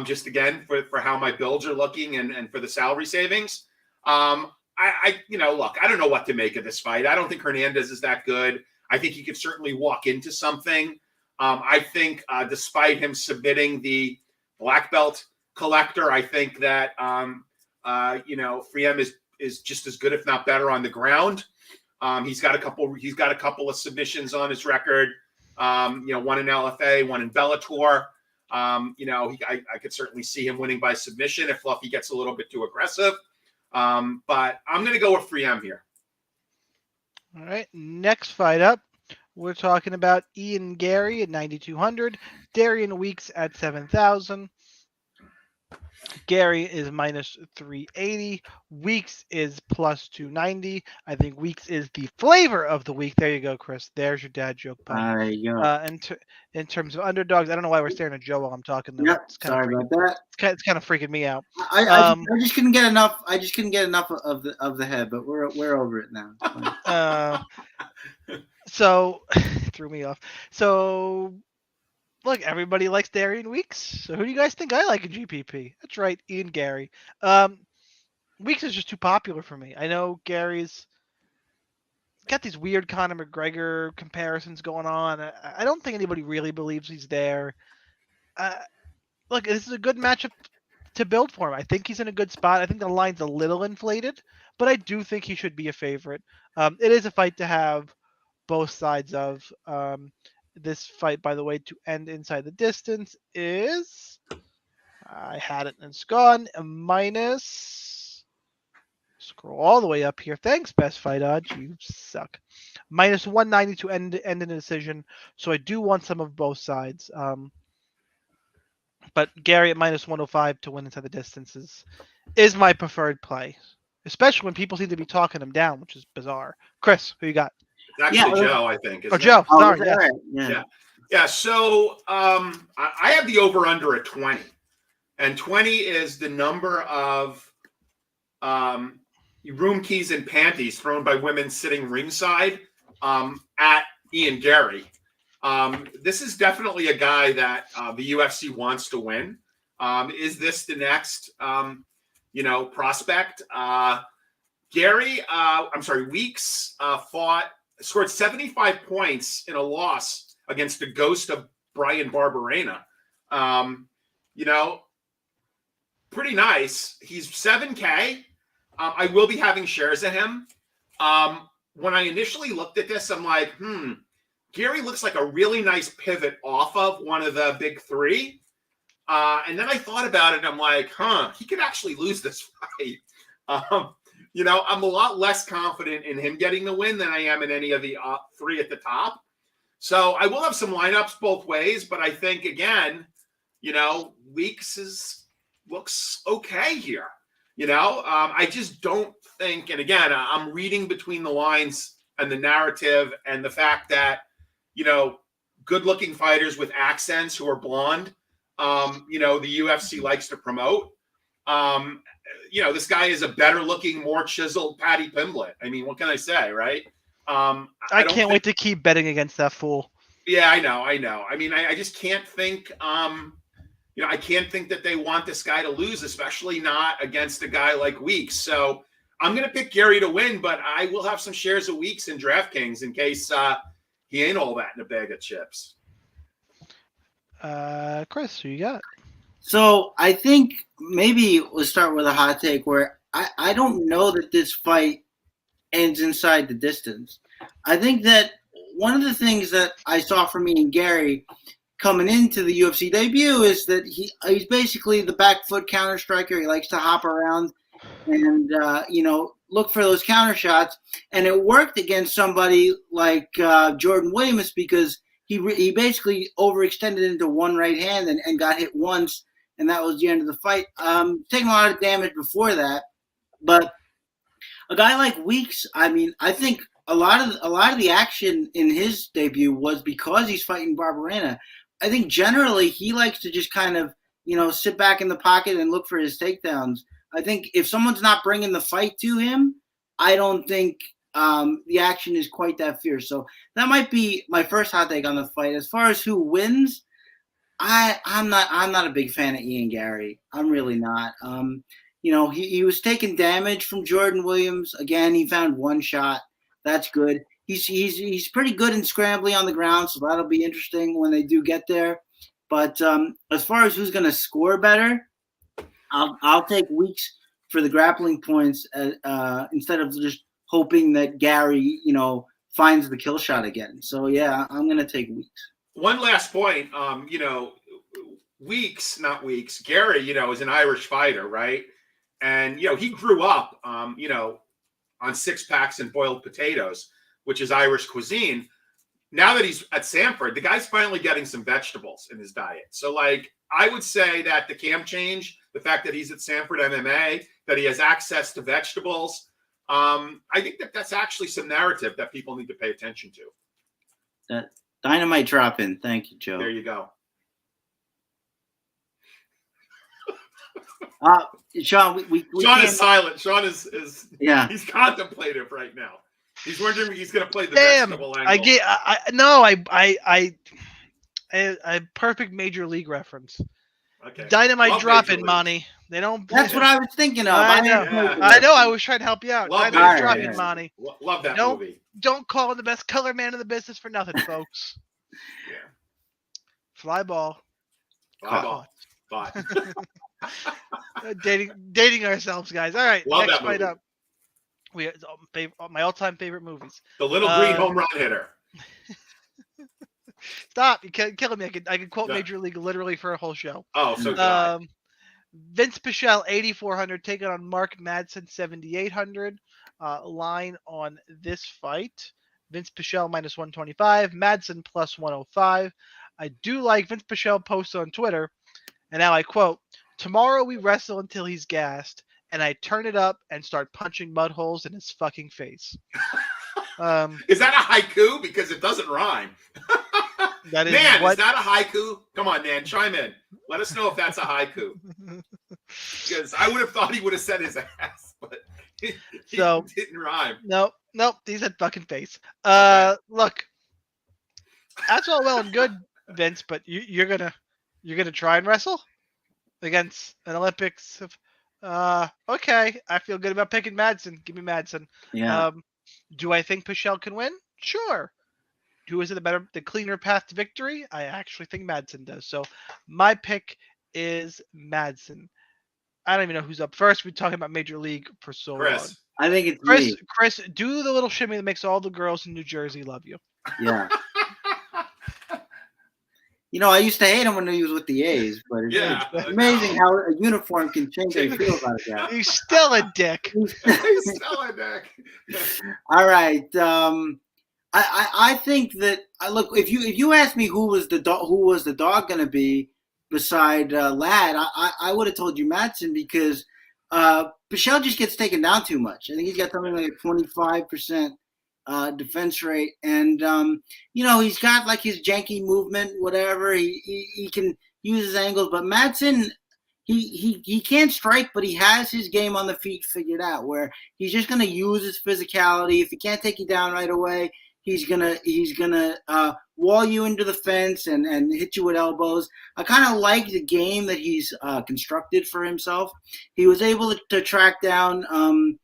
Just again, for how my builds are looking and for the salary savings. Look, I don't know what to make of this fight. I don't think Hernandez is that good. I think he could certainly walk into something. I think despite him submitting the black belt collector, I think that Fremd is just as good, if not better, on the ground. He's got a couple of submissions on his record. One in LFA, one in Bellator. I could certainly see him winning by submission if Fluffy gets a little bit too aggressive. But I'm going to go with Fremd here. All right, next fight up, we're talking about Ian Gary at 9,200, Darian Weeks at 7,000. Gary is minus 380. Weeks is plus 290. I think Weeks is the flavor of the week. There you go, Chris. There's your dad joke. There you go. In terms of underdogs, I don't know why we're staring at Joe while I'm talking. Yep. Sorry about that. It's kind of freaking me out. I just couldn't get enough. I just couldn't get enough of the head, but we're over it now. So threw me off. So. Look, everybody likes Darian Weeks. So who do you guys think I like in GPP? That's right, Ian Gary. Weeks is just too popular for me. I know Gary's got these weird Conor McGregor comparisons going on. I don't think anybody really believes he's there. Look, this is a good matchup to build for him. I think he's in a good spot. I think the line's a little inflated, but I do think he should be a favorite. It is a fight to have both sides of. This fight, by the way, to end inside the distance is, I had it and it's gone, a minus, scroll all the way up here. Thanks, Best Fight Odds. You suck. Minus 190 to end in a decision. So I do want some of both sides. But Gary at minus 105 to win inside the distance is my preferred play, especially when people seem to be talking him down, which is bizarre. Chris, who you got? Actually, Joe, I think. Joe. Sorry. Yeah. So I have the over/under at 20, and 20 is the number of room keys and panties thrown by women sitting ringside at Ian Gary. This is definitely a guy that the UFC wants to win. Is this the next, prospect? Weeks scored 75 points in a loss against the ghost of Brian Barberena. Pretty nice. He's 7K. I will be having shares of him. When I initially looked at this, I'm like, Gary looks like a really nice pivot off of one of the big three. And then I thought about it. And I'm like, he could actually lose this fight. I'm a lot less confident in him getting the win than I am in any of the three at the top. So I will have some lineups both ways, but I think, again, Weeks looks okay here. I just don't think, and again, I'm reading between the lines and the narrative and the fact that, good-looking fighters with accents who are blonde, the UFC likes to promote. This guy is a better-looking, more chiseled Paddy Pimblett. I mean, what can I say, right? I can't wait to keep betting against that fool. Yeah, I know. I mean, I just can't think, I can't think that they want this guy to lose, especially not against a guy like Weeks. So I'm going to pick Gary to win, but I will have some shares of Weeks in DraftKings in case he ain't all that in a bag of chips. Chris, who you got? So I think maybe we'll start with a hot take where I don't know that this fight ends inside the distance. I think that one of the things that I saw from me and Gary coming into the UFC debut is that he's basically the back foot counter striker. He likes to hop around and, look for those counter shots. And it worked against somebody like Jordan Williams because he basically overextended into one right hand and got hit once, and that was the end of the fight. Taking a lot of damage before that. But a guy like Weeks, I mean, I think a lot of the action in his debut was because he's fighting Barberena. I think generally he likes to just kind of, sit back in the pocket and look for his takedowns. I think if someone's not bringing the fight to him, I don't think the action is quite that fierce. So that might be my first hot take on the fight. As far as who wins, I'm not a big fan of Ian Gary. I'm really not. He was taking damage from Jordan Williams. Again, he found one shot. That's good. He's pretty good in scrambling on the ground, so that'll be interesting when they do get there. But as far as who's going to score better, I'll take Weeks for the grappling points instead of just hoping that Gary, finds the kill shot again. So yeah, I'm going to take Weeks. One last point, Gary, is an Irish fighter, right? And he grew up, on six packs and boiled potatoes, which is Irish cuisine. Now that he's at Sanford, the guy's finally getting some vegetables in his diet. So, I would say that the camp change, the fact that he's at Sanford MMA, that he has access to vegetables, I think that's actually some narrative that people need to pay attention to. That dynamite drop in. Thank you, Joe. There you go. Shaun, we Shaun is silent. Shaun is he's contemplative right now. He's wondering if he's going to play the vegetable angle. I perfect major league reference. Okay. Dynamite drop in, Monty. They don't. That's what I was thinking of. I know. I know. I was trying to help you out. Dynamite drop in, Monty. Love that movie. Don't call him the best color man in the business for nothing, folks. Yeah. Fly ball. Bye. Dating ourselves, guys. All right. Love next that fight movie. up. My all-time favorite movies. The little green home run hitter. Stop! You're killing me. I could quote Major League literally for a whole show. Oh, so good. Vince Pichel 8,400 taking on Mark Madsen 7,800. Line on this fight: Vince Pichel minus 125, Madsen plus 105. I do like Vince Pichel posted on Twitter, and now I quote: "Tomorrow we wrestle until he's gassed, and I turn it up and start punching mud holes in his fucking face." Is that a haiku? Because it doesn't rhyme. Is that a haiku? Come on, man, chime in. Let us know if that's a haiku. Because I would have thought he would have said his ass, but it didn't rhyme. Nope. He said fucking face. Look, that's all well and good, Vince, but you're gonna try and wrestle? against an Olympics. Okay, I feel good about picking Madsen. Give me Madsen. Yeah. Do I think Pichel can win? Sure. Who is it the cleaner path to victory? I actually think Madsen does. So my pick is Madsen. I don't even know who's up first. We're talking about Major League for so long. Chris. I think it's me. Chris, do the little shimmy that makes all the girls in New Jersey love you. Yeah. I used to hate him when he was with the A's, but it's amazing how a uniform can change how you feel about a guy. He's still a dick. He's still a dick. All right. I think that look, if you asked me who was the dog going to be beside Ladd, I would have told you Madsen because Pichel just gets taken down too much. I think he's got something like a 25% defense rate, and he's got like his janky movement, whatever. He can use his angles, but Madsen, he can't strike, but he has his game on the feet figured out, where he's just going to use his physicality. If he can't take you down right away, he's gonna wall you into the fence and hit you with elbows. I kind of like the game that he's constructed for himself. He was able to track down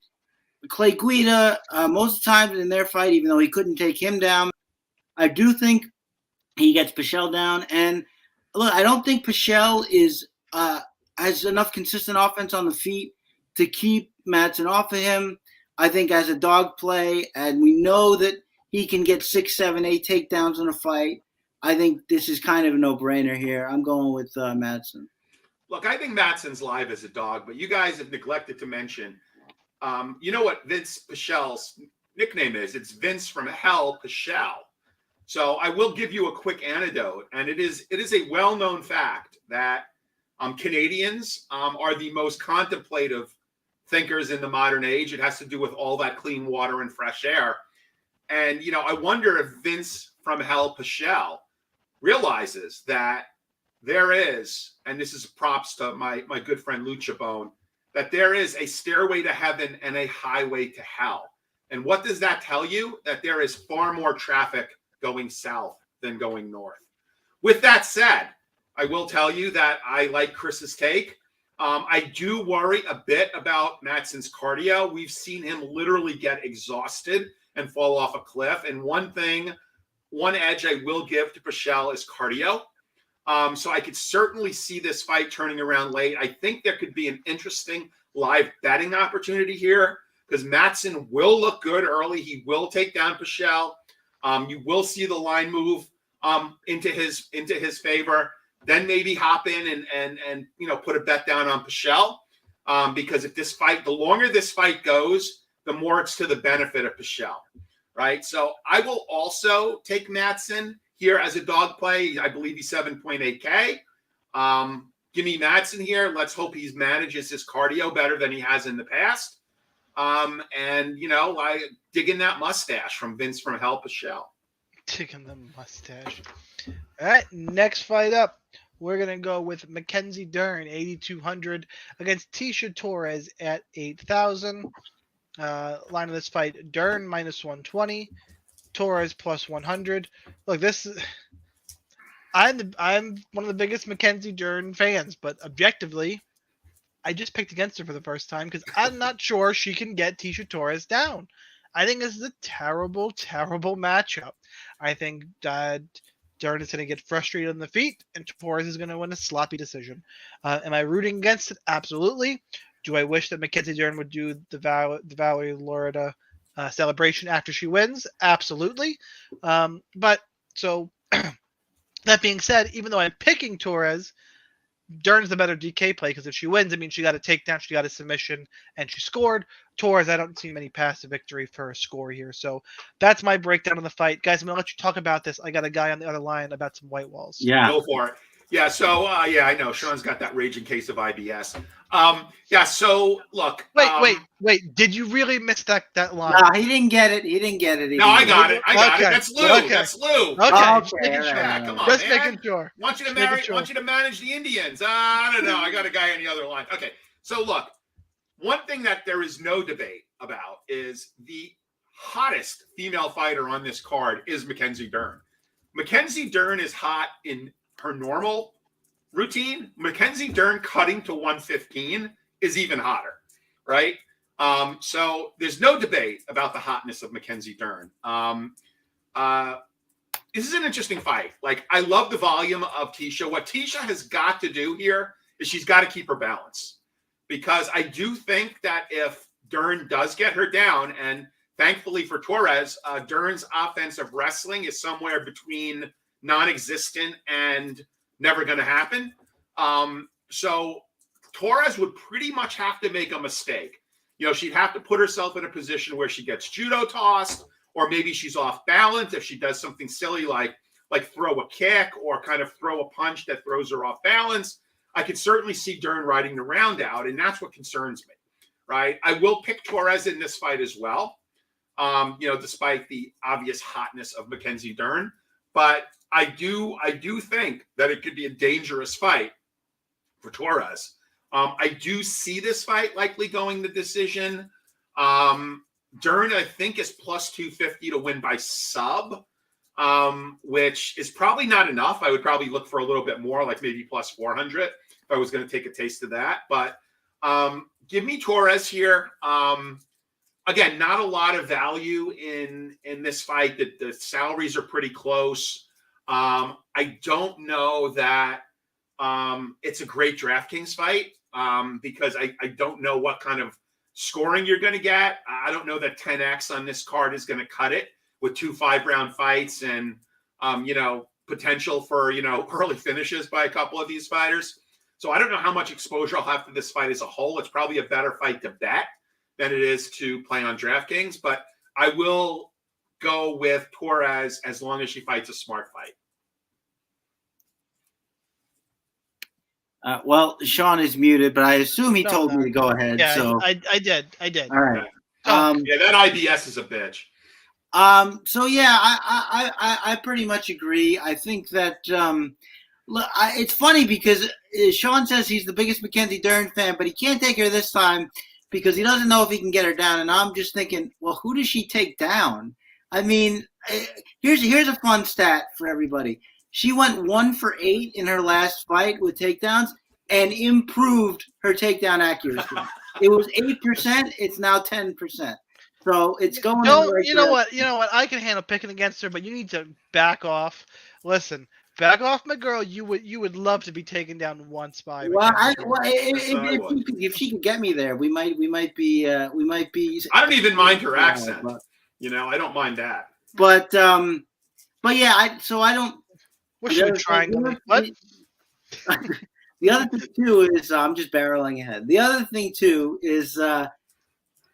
Clay Guida most of the time in their fight, even though he couldn't take him down. I do think he gets Pichel down, and look, I don't think Pichel has enough consistent offense on the feet to keep Madsen off of him. I think as a dog play, and we know that he can get 6, 7, 8 takedowns in a fight, I think this is kind of a no-brainer here. I'm going with Madsen. Look, I think Madsen's live as a dog, but you guys have neglected to mention, you know what Vince Pichel's nickname is? It's Vince from Hell Pichel. So I will give you a quick anecdote, and it is a well-known fact that Canadians are the most contemplative thinkers in the modern age. It has to do with all that clean water and fresh air. And, I wonder if Vince from Hell Pichel realizes that there is, and this is props to my good friend Lucha Bone, that there is a stairway to heaven and a highway to hell. And what does that tell you? That there is far more traffic going south than going north. With that said, I will tell you that I like Chris's take. I do worry a bit about Madsen's cardio. We've seen him literally get exhausted and fall off a cliff. And one edge I will give to Pichel is cardio. So I could certainly see this fight turning around late. I think there could be an interesting live betting opportunity here because Madsen will look good early. He will take down Pichel. You will see the line move into his favor. Then maybe hop in and put a bet down on Pichel because if the longer this fight goes, the more it's to the benefit of Pichel, right? So I will also take Madsen here as a dog play. I believe he's 7.8K. Give me Madsen here. Let's hope he manages his cardio better than he has in the past. I dig in that mustache from Vince from Hell Pichel. Digging the mustache. All right, next fight up. We're going to go with Mackenzie Dern, 8,200, against Tisha Torres at 8,000. Line of this fight, Dern -120, Torres +100. Look, I'm one of the biggest Mackenzie Dern fans, but objectively, I just picked against her for the first time because I'm not sure she can get Tisha Torres down. I think this is a terrible, terrible matchup. I think Dern is going to get frustrated on the feet, and Torres is going to win a sloppy decision. Am I rooting against it? Absolutely. Do I wish that Mackenzie Dern would do the Valerie Loretta celebration after she wins? Absolutely. But so that being said, even though I'm picking Torres, Dern's the better DK play because if she wins, it means she got a takedown, she got a submission, and she scored. Torres, I don't see many paths to victory for a score here. So that's my breakdown of the fight. Guys, I'm going to let you talk about this. I got a guy on the other line about some white walls. Yeah. Go for it. Yeah, so, I know. Sean's got that raging case of IBS. So, look. Wait. Did you really miss that line? No, he didn't get it. No, I got it. That's Lou. Okay. That's Lou. Okay. Yeah, come on, Just man. making sure. Want you to manage the Indians. I don't know. I got a guy on the other line. Okay. So, look. One thing that there is no debate about is the hottest female fighter on this card is Mackenzie Dern. Mackenzie Dern is hot in her normal routine, Mackenzie Dern cutting to 115 is even hotter, right? So there's no debate about the hotness of Mackenzie Dern. This is an interesting fight. Like, I love the volume of Tisha. What Tisha has got to do here is she's got to keep her balance, because I do think that if Dern does get her down, and thankfully for Torres, Dern's offensive wrestling is somewhere between non-existent and never going to happen. So Torres would pretty much have to make a mistake. You know, she'd have to put herself in a position where she gets judo tossed, or maybe she's off balance if she does something silly like throw a kick or kind of throw a punch that throws her off balance. I could certainly see Dern riding the round out, and that's what concerns me, right? I will pick Torres in this fight as well, despite the obvious hotness of Mackenzie Dern. But I do think that it could be a dangerous fight for Torres. I do see this fight likely going the decision. Dern, I think, is plus 250 to win by sub, which is probably not enough. I would probably look for a little bit more, like maybe plus 400 if I was going to take a taste of that. But give me Torres here. Again, not a lot of value in this fight. The salaries are pretty close. I don't know that it's a great DraftKings fight because I don't know what kind of scoring you're going to get. I don't know that 10X on this card is going to cut it with 2 5-round fights and, potential for, early finishes by a couple of these fighters. So I don't know how much exposure I'll have to this fight as a whole. It's probably a better fight to bet than it is to play on DraftKings, but I will go with Torres as long as she fights a smart fight. Well, Shaun is muted, but I assume he told me to go ahead. Yeah, so I did. all right. Yeah, that IBS is a bitch. So yeah, I pretty much agree. I think that it's funny because Shaun says he's the biggest Mackenzie Dern fan, but he can't take her this time because he doesn't know if he can get her down. And I'm just thinking, well, who does she take down? I mean, here's a fun stat for everybody. She went 1 for 8 in her last fight with takedowns and improved her takedown accuracy. It was 8%. It's now 10%. So it's going. You know what? I can handle picking against her, but you need to back off. Listen, back off, my girl. You would love to be taken down once by. Well, if she could get me there, we might be. I don't even mind her accent. But, I don't mind that. But yeah, I don't. What's she trying? What? The other thing too is I'm just barreling ahead. The other thing too is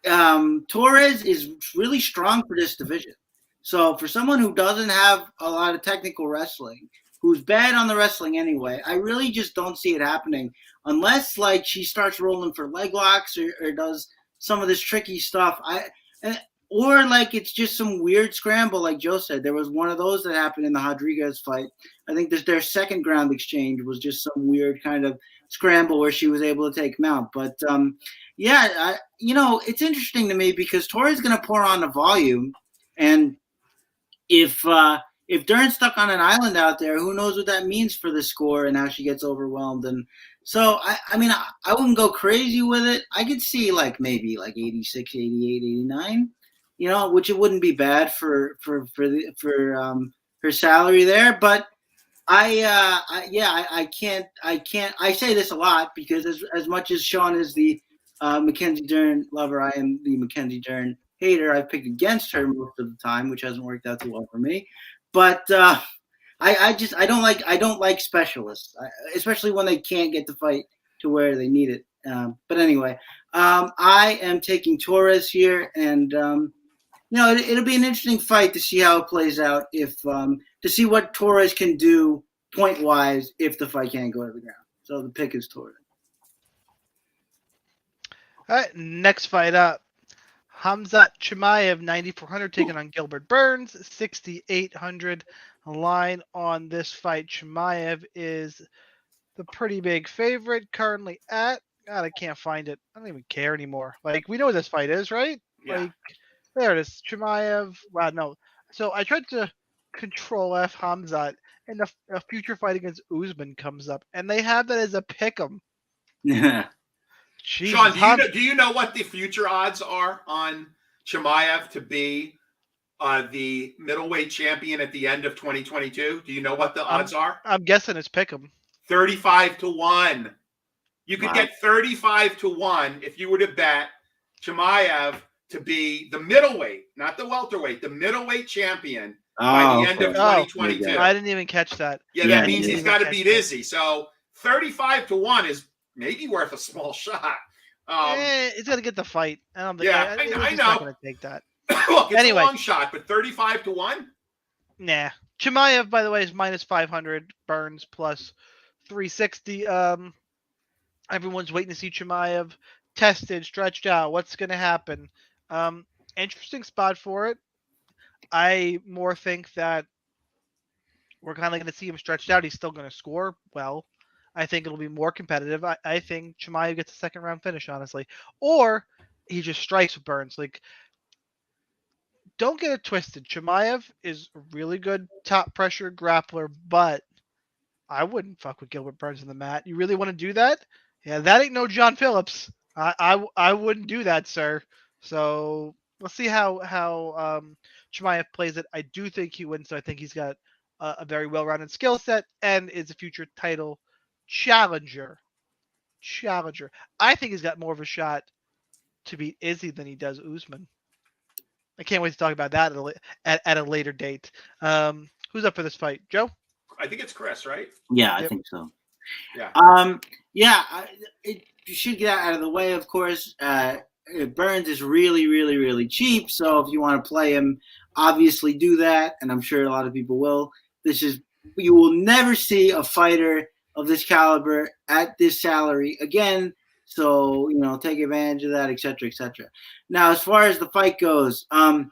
Torres is really strong for this division. So for someone who doesn't have a lot of technical wrestling, who's bad on the wrestling anyway, I really just don't see it happening unless like she starts rolling for leg locks or does some of this tricky stuff. Or like it's just some weird scramble, like Joe said. There was one of those that happened in the Rodriguez fight. I think their second ground exchange was just some weird kind of scramble where she was able to take him out. But it's interesting to me because Torres is going to pour on the volume, and if Dern's stuck on an island out there, who knows what that means for the score and how she gets overwhelmed. And so I wouldn't go crazy with it. I could see like maybe like 86, 88, 89. Which it wouldn't be bad for her salary there, but I can't. I say this a lot because as much as Shaun is the Mackenzie Dern lover, I am the Mackenzie Dern hater. I've picked against her most of the time, which hasn't worked out too well for me. But I don't like specialists, especially when they can't get the fight to where they need it. But anyway, I am taking Torres here, and it'll be an interesting fight to see how it plays out. To see what Torres can do point wise if the fight can't go to the ground. So the pick is Torres. All right, next fight up. Khamzat Chimaev, 9,400, taking on Gilbert Burns, 6,800. Line on this fight. Chimaev is the pretty big favorite currently at. God, I can't find it. I don't even care anymore. Like, we know what this fight is, right? Yeah. Like, there it is. Chimaev. Wow, no. So I tried to Control F Khamzat, and a future fight against Usman comes up, and they have that as a pick'em. Yeah. Shaun, do you know what the future odds are on Chimaev to be the middleweight champion at the end of 2022? Do you know what the odds are? I'm guessing it's pick'em. 35-1. You could Wow. get 35-1 if you were to bet Chimaev to be the middleweight, not the welterweight, the middleweight champion by the end of 2022. I didn't even catch that. Yeah, that means he's got to beat Izzy. So 35-1 is maybe worth a small shot. He's got to get the fight. I don't think. Yeah, I know. Not going to take that. Look, it's a long shot, but 35-1. Nah. Chimaev, by the way, is minus 500. Burns plus 360. Everyone's waiting to see Chimaev tested, stretched out. What's going to happen? Interesting spot for it. I more think that we're kind of going to see him stretched out. He's still going to score well. I think it'll be more competitive. I think Chimaev gets a second round finish, honestly. Or he just strikes with Burns. Like, don't get it twisted. Chimaev is a really good top pressure grappler, but I wouldn't fuck with Gilbert Burns on the mat. You really want to do that? Yeah, that ain't no John Phillips. I wouldn't do that, sir. So let's see how Chimaev plays it. I do think he wins. So I think he's got a very well-rounded skill set and is a future title challenger. I think he's got more of a shot to beat Izzy than he does Usman. I can't wait to talk about that at a later date. Who's up for this fight? Joe? I think it's Chris, right? Yeah, I think so. Yeah. You should get out of the way, of course. Burns is really, really, really cheap. So if you want to play him, obviously do that. And I'm sure a lot of people will. You will never see a fighter of this caliber at this salary again. So, take advantage of that, et cetera, et cetera. Now, as far as the fight goes, funny,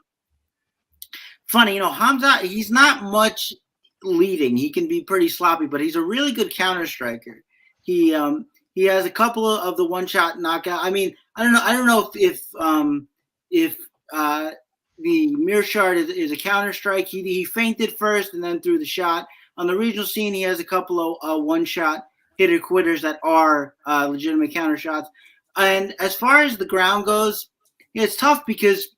Khamzat, he's not much leading. He can be pretty sloppy, but he's a really good counter striker. He has a couple of the one-shot knockout. I mean, I don't know if the Mearshart is a counter strike. He feinted first and then threw the shot. On the regional scene, he has a couple of one-shot hitter quitters that are legitimate counter shots. And as far as the ground goes, it's tough because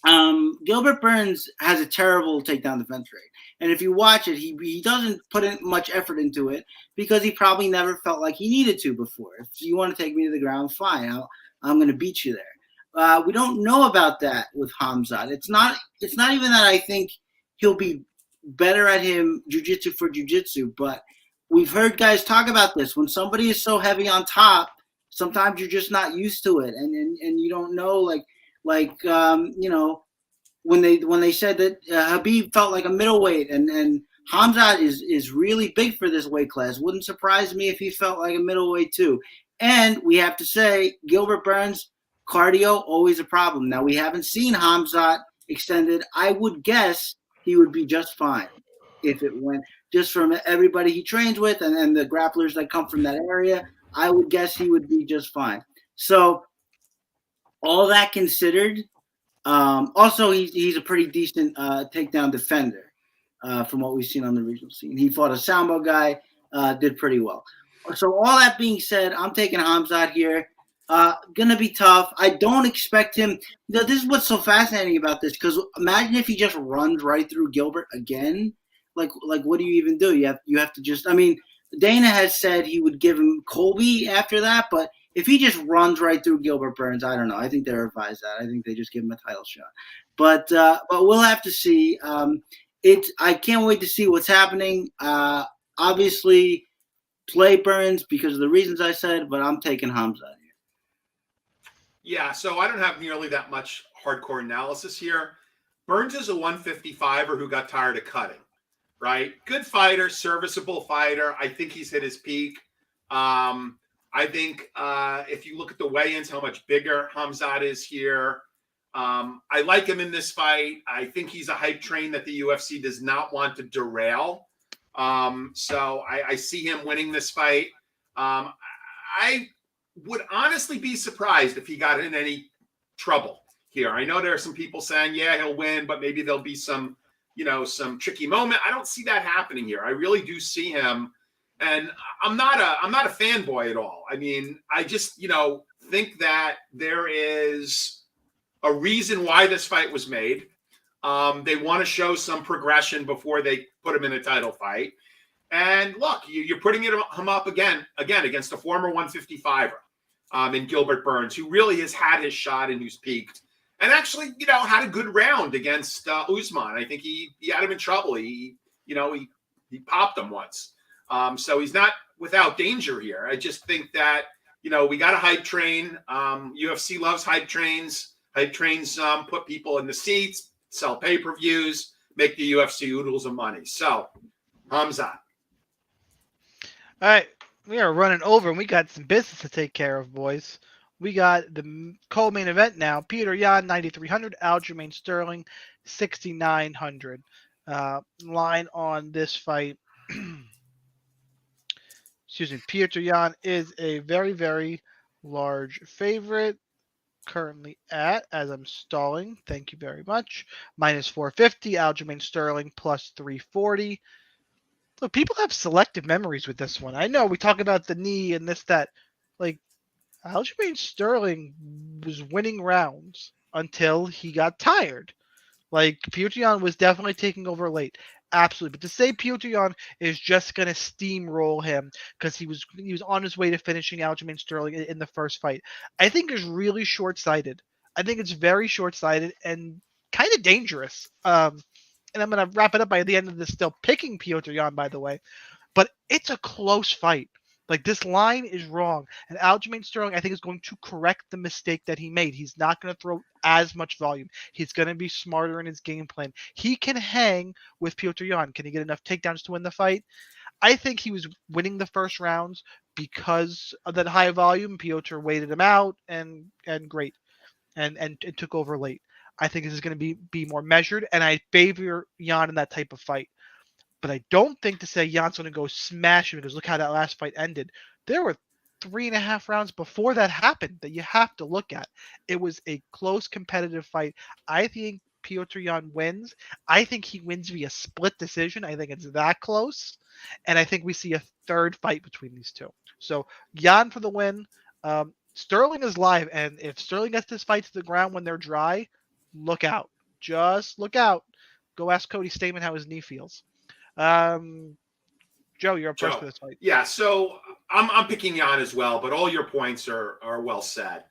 Gilbert Burns has a terrible takedown defense rate. And if you watch it, he doesn't put in much effort into it because he probably never felt like he needed to before. If you want to take me to the ground, fine. I'm going to beat you there. We don't know about that with Khamzat. It's not even that I think he'll be better at him jiu-jitsu for jiu-jitsu, but we've heard guys talk about this. When somebody is so heavy on top, sometimes you're just not used to it, and you don't know, when they said that Khabib felt like a middleweight, and Khamzat is really big for this weight class. Wouldn't surprise me if he felt like a middleweight too. And we have to say, Gilbert Burns, cardio, always a problem. Now, we haven't seen Khamzat extended. I would guess he would be just fine if it went, just from everybody he trains with and the grapplers that come from that area. I would guess he would be just fine. So all that considered, also he's a pretty decent takedown defender from what we've seen on the regional scene. He fought a Sambo guy, did pretty well. So all that being said, I'm taking Khamzat here. Gonna be tough. I don't expect him. This is what's so fascinating about this, because imagine if he just runs right through Gilbert again. Like what do you even do? You have to just. I mean, Dana has said he would give him Colby after that, but if he just runs right through Gilbert Burns, I don't know. I think they revise that. I think they just give him a title shot. But we'll have to see. I can't wait to see what's happening. Obviously, play Burns because of the reasons I said, but I'm taking Khamzat here. Yeah, so I don't have nearly that much hardcore analysis here. Burns is a 155er who got tired of cutting, right? Good fighter, serviceable fighter. I think he's hit his peak. I think if you look at the weigh-ins, how much bigger Khamzat is here. I like him in this fight. I think he's a hype train that the UFC does not want to derail. So I see him winning this fight. I would honestly be surprised if he got in any trouble here. I know there are some people saying, yeah, he'll win, but maybe there'll be some, some tricky moment. I don't see that happening here. I really do see him, and I'm not a fanboy at all. I mean, I just think that there is a reason why this fight was made. They want to show some progression before they put him in a title fight. And look, you're putting him up again against a former 155er in Gilbert Burns, who really has had his shot and who's peaked. And actually, had a good round against Usman. I think he had him in trouble. He popped him once. So he's not without danger here. I just think that, we got a hype train. UFC loves hype trains. Hype trains put people in the seats, sell pay-per-views, make the UFC oodles of money. So, Khamzat. All right, we are running over, and we got some business to take care of, boys. We got the co-main event now. Petr Yan, 9,300. Aljamain Sterling, 6,900. Line on this fight. Excuse me. Petr Yan is a very, very large favorite. Currently at, as I'm stalling, thank you very much, minus 450. Aljamain Sterling, plus 340. Look, people have selective memories with this one. I know we talk about the knee and this, that. Like, Aljamain Sterling was winning rounds until he got tired. Like, Petr Yan was definitely taking over late. Absolutely. But to say Petr Yan is just going to steamroll him because he was on his way to finishing Aljamain Sterling in the first fight, I think is really short-sighted. I think it's very short-sighted and kind of dangerous. And I'm going to wrap it up by the end of this still picking Petr Yan, by the way. But it's a close fight. Like, this line is wrong. And Aljamain Sterling, I think, is going to correct the mistake that he made. He's not going to throw as much volume. He's going to be smarter in his game plan. He can hang with Petr Yan. Can he get enough takedowns to win the fight? I think he was winning the first rounds because of that high volume. Petr waited him out and great. And it took over late. I think this is going to be more measured, and I favor Yan in that type of fight. But I don't think to say Jan's going to go smash him because look how that last fight ended. There were 3.5 rounds before that happened that you have to look at. It was a close, competitive fight. I think Petr Yan wins. I think he wins via split decision. I think it's that close. And I think we see a third fight between these two. So Yan for the win. Sterling is live, and if Sterling gets this fight to the ground when they're dry, look out. Just look out. Go ask Cody Stamen how his knee feels. Joe, you're up first for this fight. Yeah, so I'm picking Yan as well, but all your points are well said.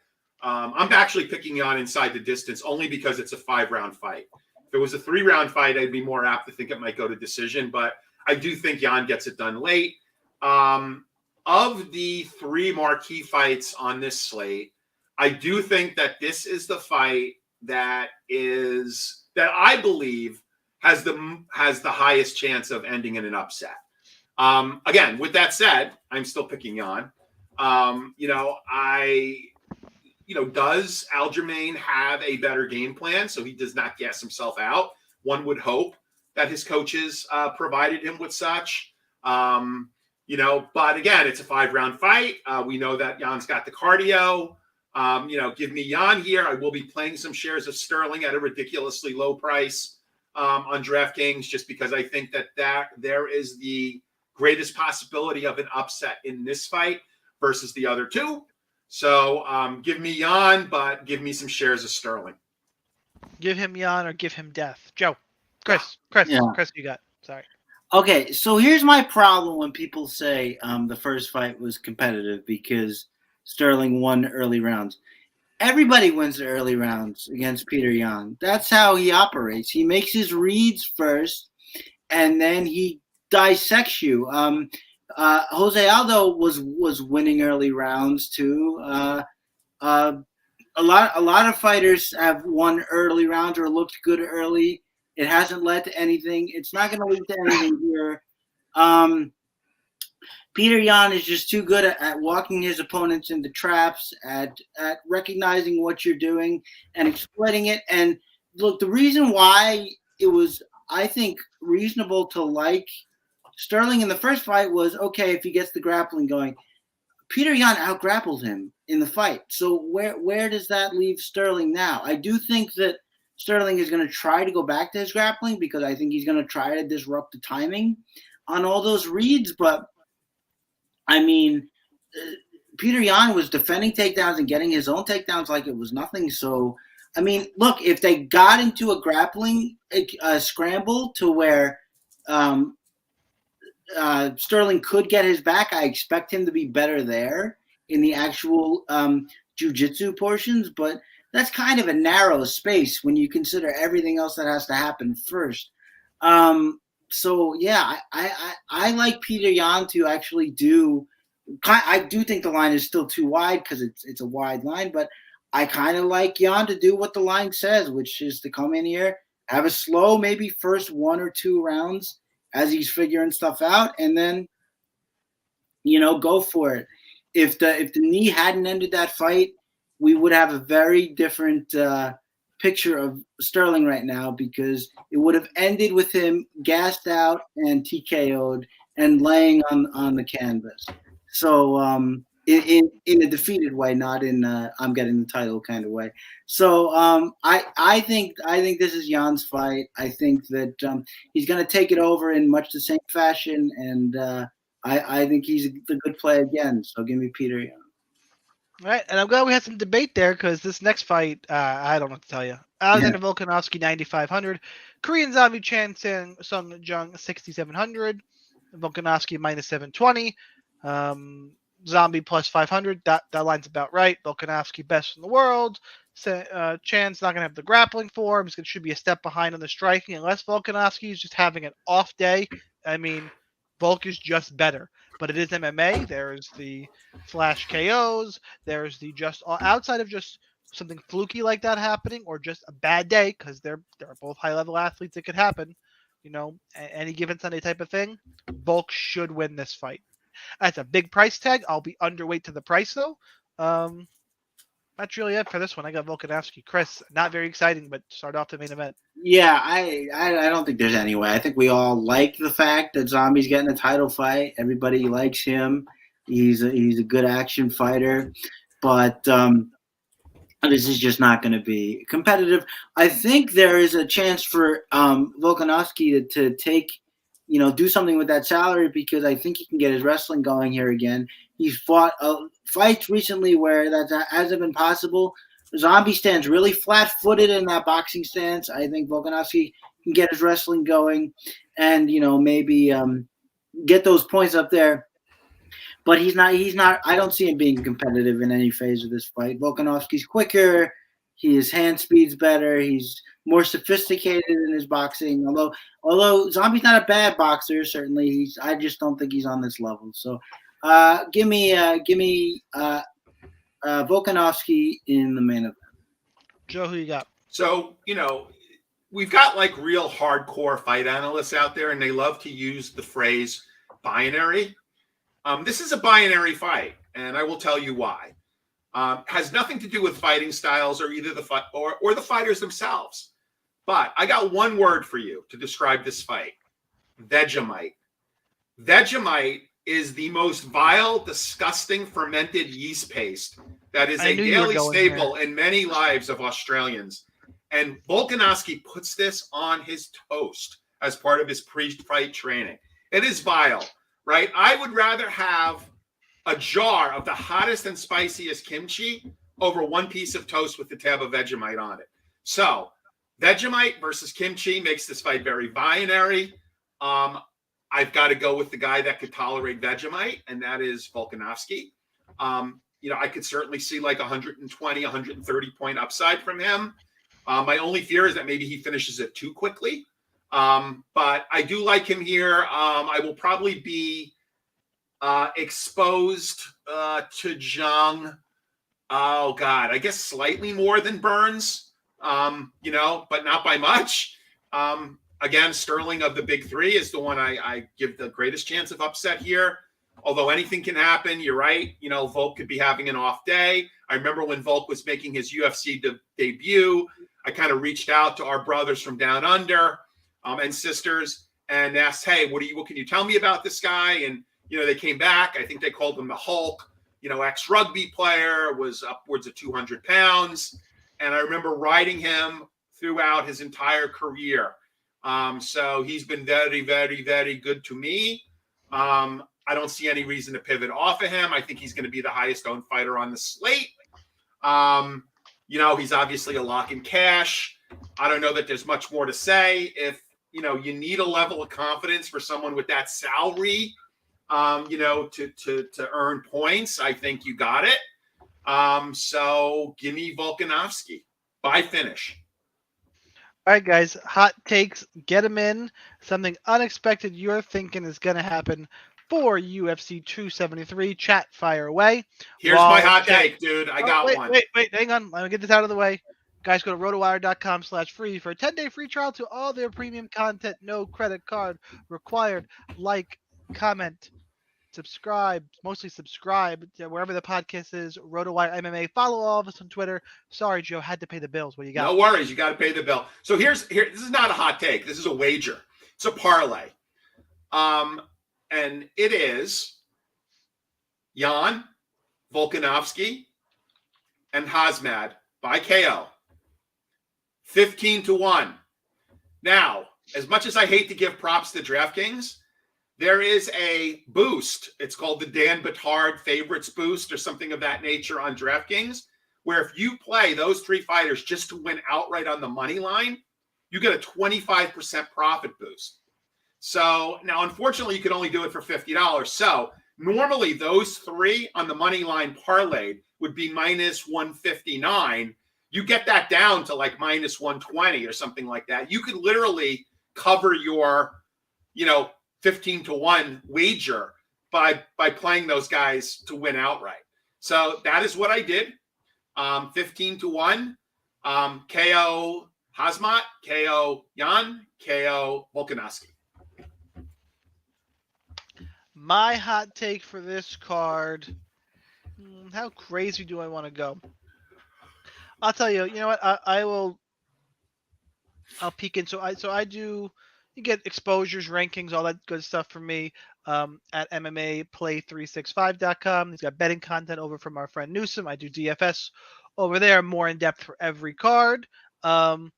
I'm actually picking Yan inside the distance only because it's a 5-round fight. If it was a 3-round fight, I'd be more apt to think it might go to decision, but I do think Yan gets it done late. Of the 3 marquee fights on this slate, I do think that this is the fight that I believe has the highest chance of ending in an upset. Again, with that said, I'm still picking Yan. Does Aljamain have a better game plan so he does not gas himself out? One would hope that his coaches provided him with such. But again, it's a 5-round fight. We know that Jan's got the cardio. Give me Yan here. I will be playing some shares of Sterling at a ridiculously low price on DraftKings just because I think that there is the greatest possibility of an upset in this fight versus the other two. So give me Yan, but give me some shares of Sterling. Give him Yan or give him death. Joe. Chris, you got. Sorry. Okay, so here's my problem when people say the first fight was competitive because Sterling won early rounds. Everybody wins the early rounds against Petr Yan. That's how he operates. He makes his reads first, and then he dissects you. Jose Aldo was winning early rounds too. A lot of fighters have won early rounds or looked good early. It hasn't led to anything. It's not going to lead to anything here. Petr Yan is just too good at walking his opponents into traps, at recognizing what you're doing and exploiting it. And look, the reason why it was, I think, reasonable to like Sterling in the first fight was, okay, if he gets the grappling going. Petr Yan out-grappled him in the fight. So where does that leave Sterling now? I do think that Sterling is going to try to go back to his grappling because I think he's going to try to disrupt the timing on all those reads. But, I mean, Petr Yan was defending takedowns and getting his own takedowns like it was nothing. So, I mean, look, if they got into a grappling scramble to where Sterling could get his back, I expect him to be better there in the actual jiu-jitsu portions. But that's kind of a narrow space when you consider everything else that has to happen first. So, yeah, I like Petr Yan to actually do – I do think the line is still too wide because it's a wide line, but I kind of like Yan to do what the line says, which is to come in here, have a slow, maybe first 1 or 2 rounds as he's figuring stuff out, and then, go for it. If the knee hadn't ended that fight, we would have a very different picture of Sterling right now because it would have ended with him gassed out and TKO'd and laying on the canvas. So in a defeated way, not in I'm getting the title kind of way. So I think this is Jan's fight. I think that he's going to take it over in much the same fashion, and I think he's the good play again. So give me Petr Yan. All right, and I'm glad we had some debate there because this next fight, I don't know what to tell you. Alexander Volkanovski, 9,500. Korean Zombie Chan Sung Jung, 6,700. Volkanovski, minus 720. Zombie plus 500. That line's about right. Volkanovski best in the world. Chan's not going to have the grappling for him. He should be a step behind on the striking unless Volkanovski is just having an off day. I mean, Volk is just better. But it is MMA. There's the flash KOs. There's the just outside of just something fluky like that happening or just a bad day because they're both high-level athletes. It could happen. Any given Sunday type of thing. Volk should win this fight. That's a big price tag. I'll be underweight to the price, though. That's really it for this one. I got Volkanovski. Chris, not very exciting, but start off the main event. Yeah, I don't think there's any way. I think we all like the fact that Zombie's getting a title fight. Everybody likes him. He's a good action fighter. But this is just not going to be competitive. I think there is a chance for Volkanovski to take – do something with that salary because I think he can get his wrestling going here again. He's fought fights recently where that hasn't been possible. Zombie stands really flat-footed in that boxing stance. I think Volkanovski can get his wrestling going and, maybe get those points up there. But he's not. I don't see him being competitive in any phase of this fight. Volkanovski's quicker. His hand speed's better. He's more sophisticated in his boxing. Although Zombie's not a bad boxer, certainly I just don't think he's on this level. So, give me Volkanovski in the main event. Joe, who you got? So we've got like real hardcore fight analysts out there, and they love to use the phrase binary. This is a binary fight, and I will tell you why. Has nothing to do with fighting styles or either the fight or the fighters themselves. But I got one word for you to describe this fight. Vegemite. Vegemite is the most vile, disgusting fermented yeast paste that is a daily staple in many lives of Australians. And Volkanovski puts this on his toast as part of his pre-fight training. It is vile, right? I would rather have a jar of the hottest and spiciest kimchi over one piece of toast with the tab of Vegemite on it. So Vegemite versus kimchi makes this fight very binary. I've got to go with the guy that could tolerate Vegemite, and that is Volkanovski. I could certainly see like 120, 130 point upside from him. My only fear is that maybe he finishes it too quickly. But I do like him here. I will probably be exposed to Jung. Oh God, I guess slightly more than Burns, but not by much. Again, Sterling of the big three is the one I give the greatest chance of upset here. Although anything can happen, you're right. Volk could be having an off day. I remember when Volk was making his UFC debut, I kind of reached out to our brothers from down under and sisters and asked, hey, what can you tell me about this guy? And they came back. I think they called him the Hulk. Ex-rugby player, was upwards of 200 pounds. And I remember riding him throughout his entire career. So he's been very, very, very good to me. I don't see any reason to pivot off of him. I think he's going to be the highest owned fighter on the slate. He's obviously a lock in cash. I don't know that there's much more to say. If, you need a level of confidence for someone with that salary, to earn points, I think you got it. So give me Volkanovski by finish. All right, guys, hot takes, get them in. Something unexpected you're thinking is going to happen for UFC 273. Chat, fire away. Here's my hot take, dude. I got one. Wait, hang on. Let me get this out of the way. Guys, go to rotowire.com/free for a 10-day free trial to all their premium content. No credit card required. Like, comment, subscribe, mostly subscribe to wherever the podcast is, RotoWire MMA. Follow all of us on Twitter. Sorry, Joe, had to pay the bills. What do you got? No worries. You got to pay the bill. So here. This is not a hot take. This is a wager. It's a parlay. And it is Yan, Volkanovski, and Hazmad by KO. 15-1. Now, as much as I hate to give props to DraftKings, there is a boost. It's called the Dan Batard Favorites Boost or something of that nature on DraftKings, where if you play those three fighters just to win outright on the money line, you get a 25% profit boost. So now, unfortunately, you can only do it for $50. So normally those three on the money line parlayed would be minus 159. You get that down to like minus 120 or something like that. You could literally cover your, 15-1 wager by playing those guys to win outright. So that is what I did. 15-1, KO Hazmat, KO Yan, KO Volkanovski. My hot take for this card. How crazy do I want to go? I'll tell you. You know what? I'll peek in. So I do. You get exposures, rankings, all that good stuff from me at MMAplay365.com. He's got betting content over from our friend Newsom. I do DFS over there, more in depth for every card. But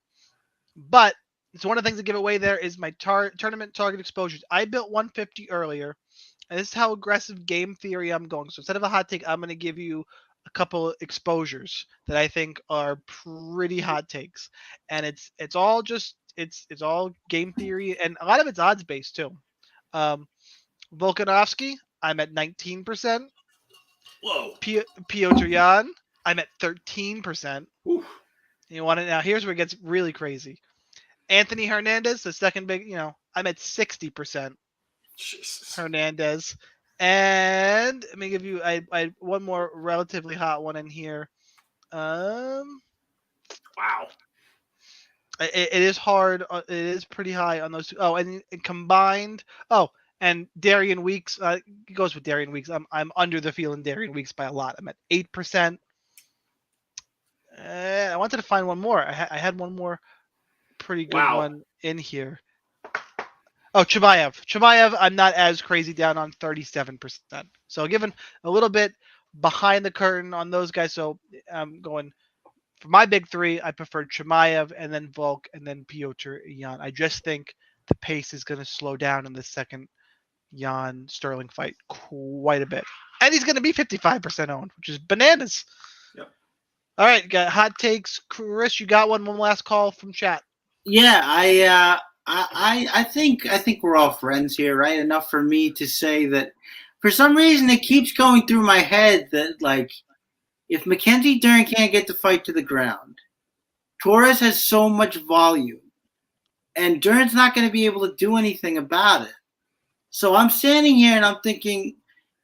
it's one of the things to give away there is my tournament target exposures. I built 150 earlier, and this is how aggressive game theory I'm going. So instead of a hot take, I'm going to give you a couple exposures that I think are pretty hot takes, and it's all just it's all game theory, and a lot of it's odds based too. Volkanovski, I'm at 19%. Whoa. Petr Yan, I'm at 13%. Oof. You want it now? Here's where it gets really crazy. Anthony Hernandez, the second big, I'm at 60%. Jesus. Hernandez. And let me give you I one more relatively hot one in here. Wow. It is hard. It is pretty high on those two. Oh, and combined. Oh, and Darian Weeks. It goes with Darian Weeks. I'm under the field in Darian Weeks by a lot. I'm at 8%. I wanted to find one more. I had one more pretty good one in here. Oh, Chimaev, I'm not as crazy, down on 37%. So given a little bit behind the curtain on those guys. So I'm going for my big three. I prefer Chimaev and then Volk and then Petr Yan. I just think the pace is going to slow down in the second Yan Sterling fight quite a bit. And he's going to be 55% owned, which is bananas. Yep. All right, got hot takes. Chris, you got one last call from chat. Yeah, I think we're all friends here, right? Enough for me to say that for some reason it keeps going through my head that, like, if Mackenzie Dern can't get the fight to the ground, Torres has so much volume, and Dern's not going to be able to do anything about it. So I'm standing here and I'm thinking,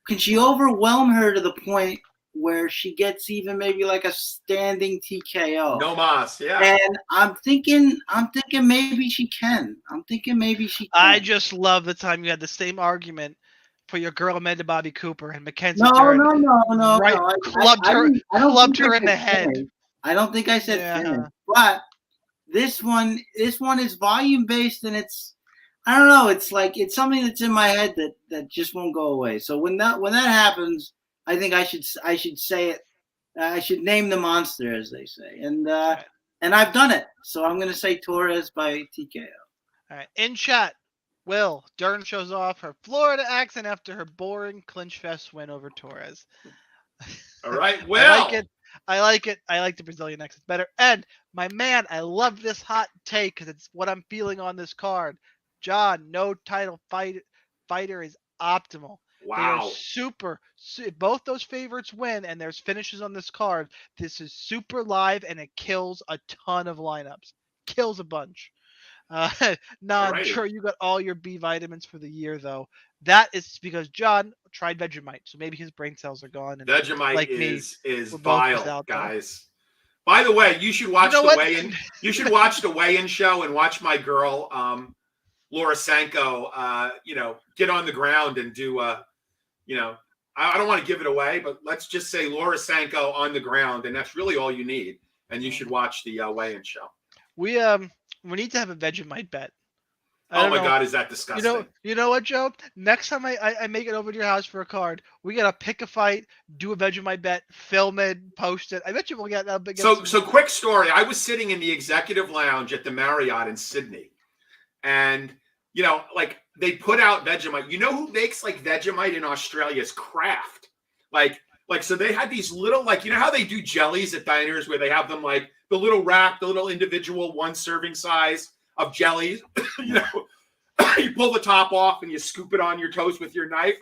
can she overwhelm her to the point where she gets even maybe like a standing TKO? No mas, yeah. And I'm thinking maybe she can. I just love the time you had the same argument for your girl Amanda Bobby Cooper and Mackenzie No. Dern. Right, clubbed her in the head. I don't think I said finish. But this one is volume based, and it's, I don't know, it's like it's something that's in my head that just won't go away. So when that happens, I think I should say it. I should name the monster, as they say. And And I've done it. So I'm going to say Torres by TKO. All right. In chat, Will, Dern shows off her Florida accent after her boring clinch fest win over Torres. All right, Will. I like it. I like it. I like the Brazilian accent better. And my man, I love this hot take because it's what I'm feeling on this card. John, no title fighter is optimal. They are Wow. super. If both those favorites win and there's finishes on this card, this is super live and it kills a ton of lineups. Kills a bunch. I'm sure you got all your B vitamins for the year though. That is because John tried Vegemite, so maybe his brain cells are gone. And Vegemite like is we're both just vile, out there. guys. By the way, you should watch You know the what? weigh-in. You should watch the weigh-in show and watch my girl, Laura Sanko. Get on the ground and do. I don't want to give it away, but let's just say Laura Sanko on the ground, and that's really all you need. And you should watch the weigh-in show. We need to have a Vegemite bet. Oh my God, is that disgusting? You know what, Joe? Next time I make it over to your house for a card, we gotta pick a fight, do a Vegemite bet, film it, post it. I bet you we'll get that big. So quick story. I was sitting in the executive lounge at the Marriott in Sydney, and they put out Vegemite. You know who makes Vegemite in Australia? Is Kraft. So they had these little how they do jellies at diners where they have them the little wrap, the little individual 1 serving size of jellies. You pull the top off and you scoop it on your toast with your knife.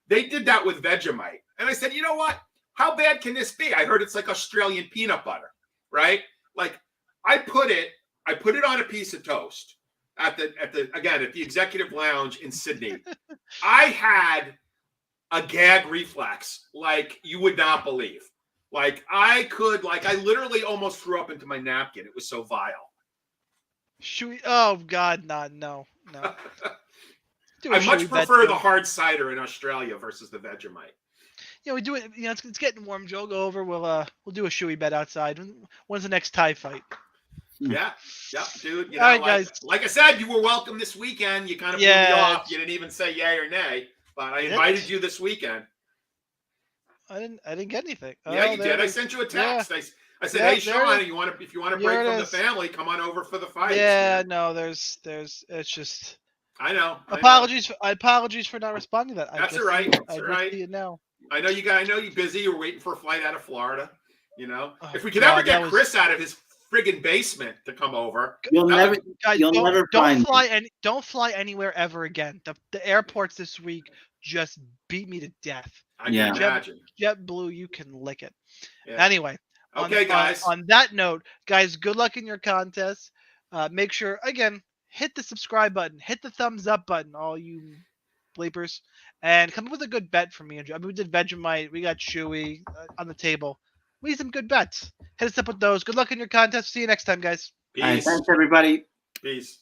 They did that with Vegemite. And I said, you know what? How bad can this be? I heard it's like Australian peanut butter, right? I put it on a piece of toast at the executive lounge in Sydney. I had a gag reflex like you would not believe. I literally almost threw up into my napkin. It was so vile. Should we? Oh God, no. I much prefer the hard cider in Australia versus the Vegemite. We do it. It's getting warm. Joe, go over. We'll do a shoey bet outside. When's the next Thai fight? Yeah, dude. All right, guys. Like I said, you were welcome this weekend. You kind of blew me off. You didn't even say yay or nay, but I invited you this weekend. I didn't get anything. Yeah, you did. I sent you a text. Yeah. I said, "Hey, Shaun, if you want to break from the family, come on over for the fight." Yeah, no, there's. It's just. I know. Apologies for not responding to that. That's all right. That's all right. See it now. I know you guys. I know you're busy. You're waiting for a flight out of Florida. If we could ever get Chris out of his friggin' basement to come over, don't fly anywhere ever again. The airports this week just beat me to death. I can imagine. JetBlue, you can lick it. Yeah. Anyway. Okay, guys. On that note, guys, good luck in your contest. Make sure, again, hit the subscribe button, hit the thumbs up button, all you bleepers, and come up with a good bet for me and Joe. We did Vegemite, we got Chewy on the table. We need some good bets. Hit us up with those. Good luck in your contest. See you next time, guys. Peace. All right, thanks, everybody. Peace.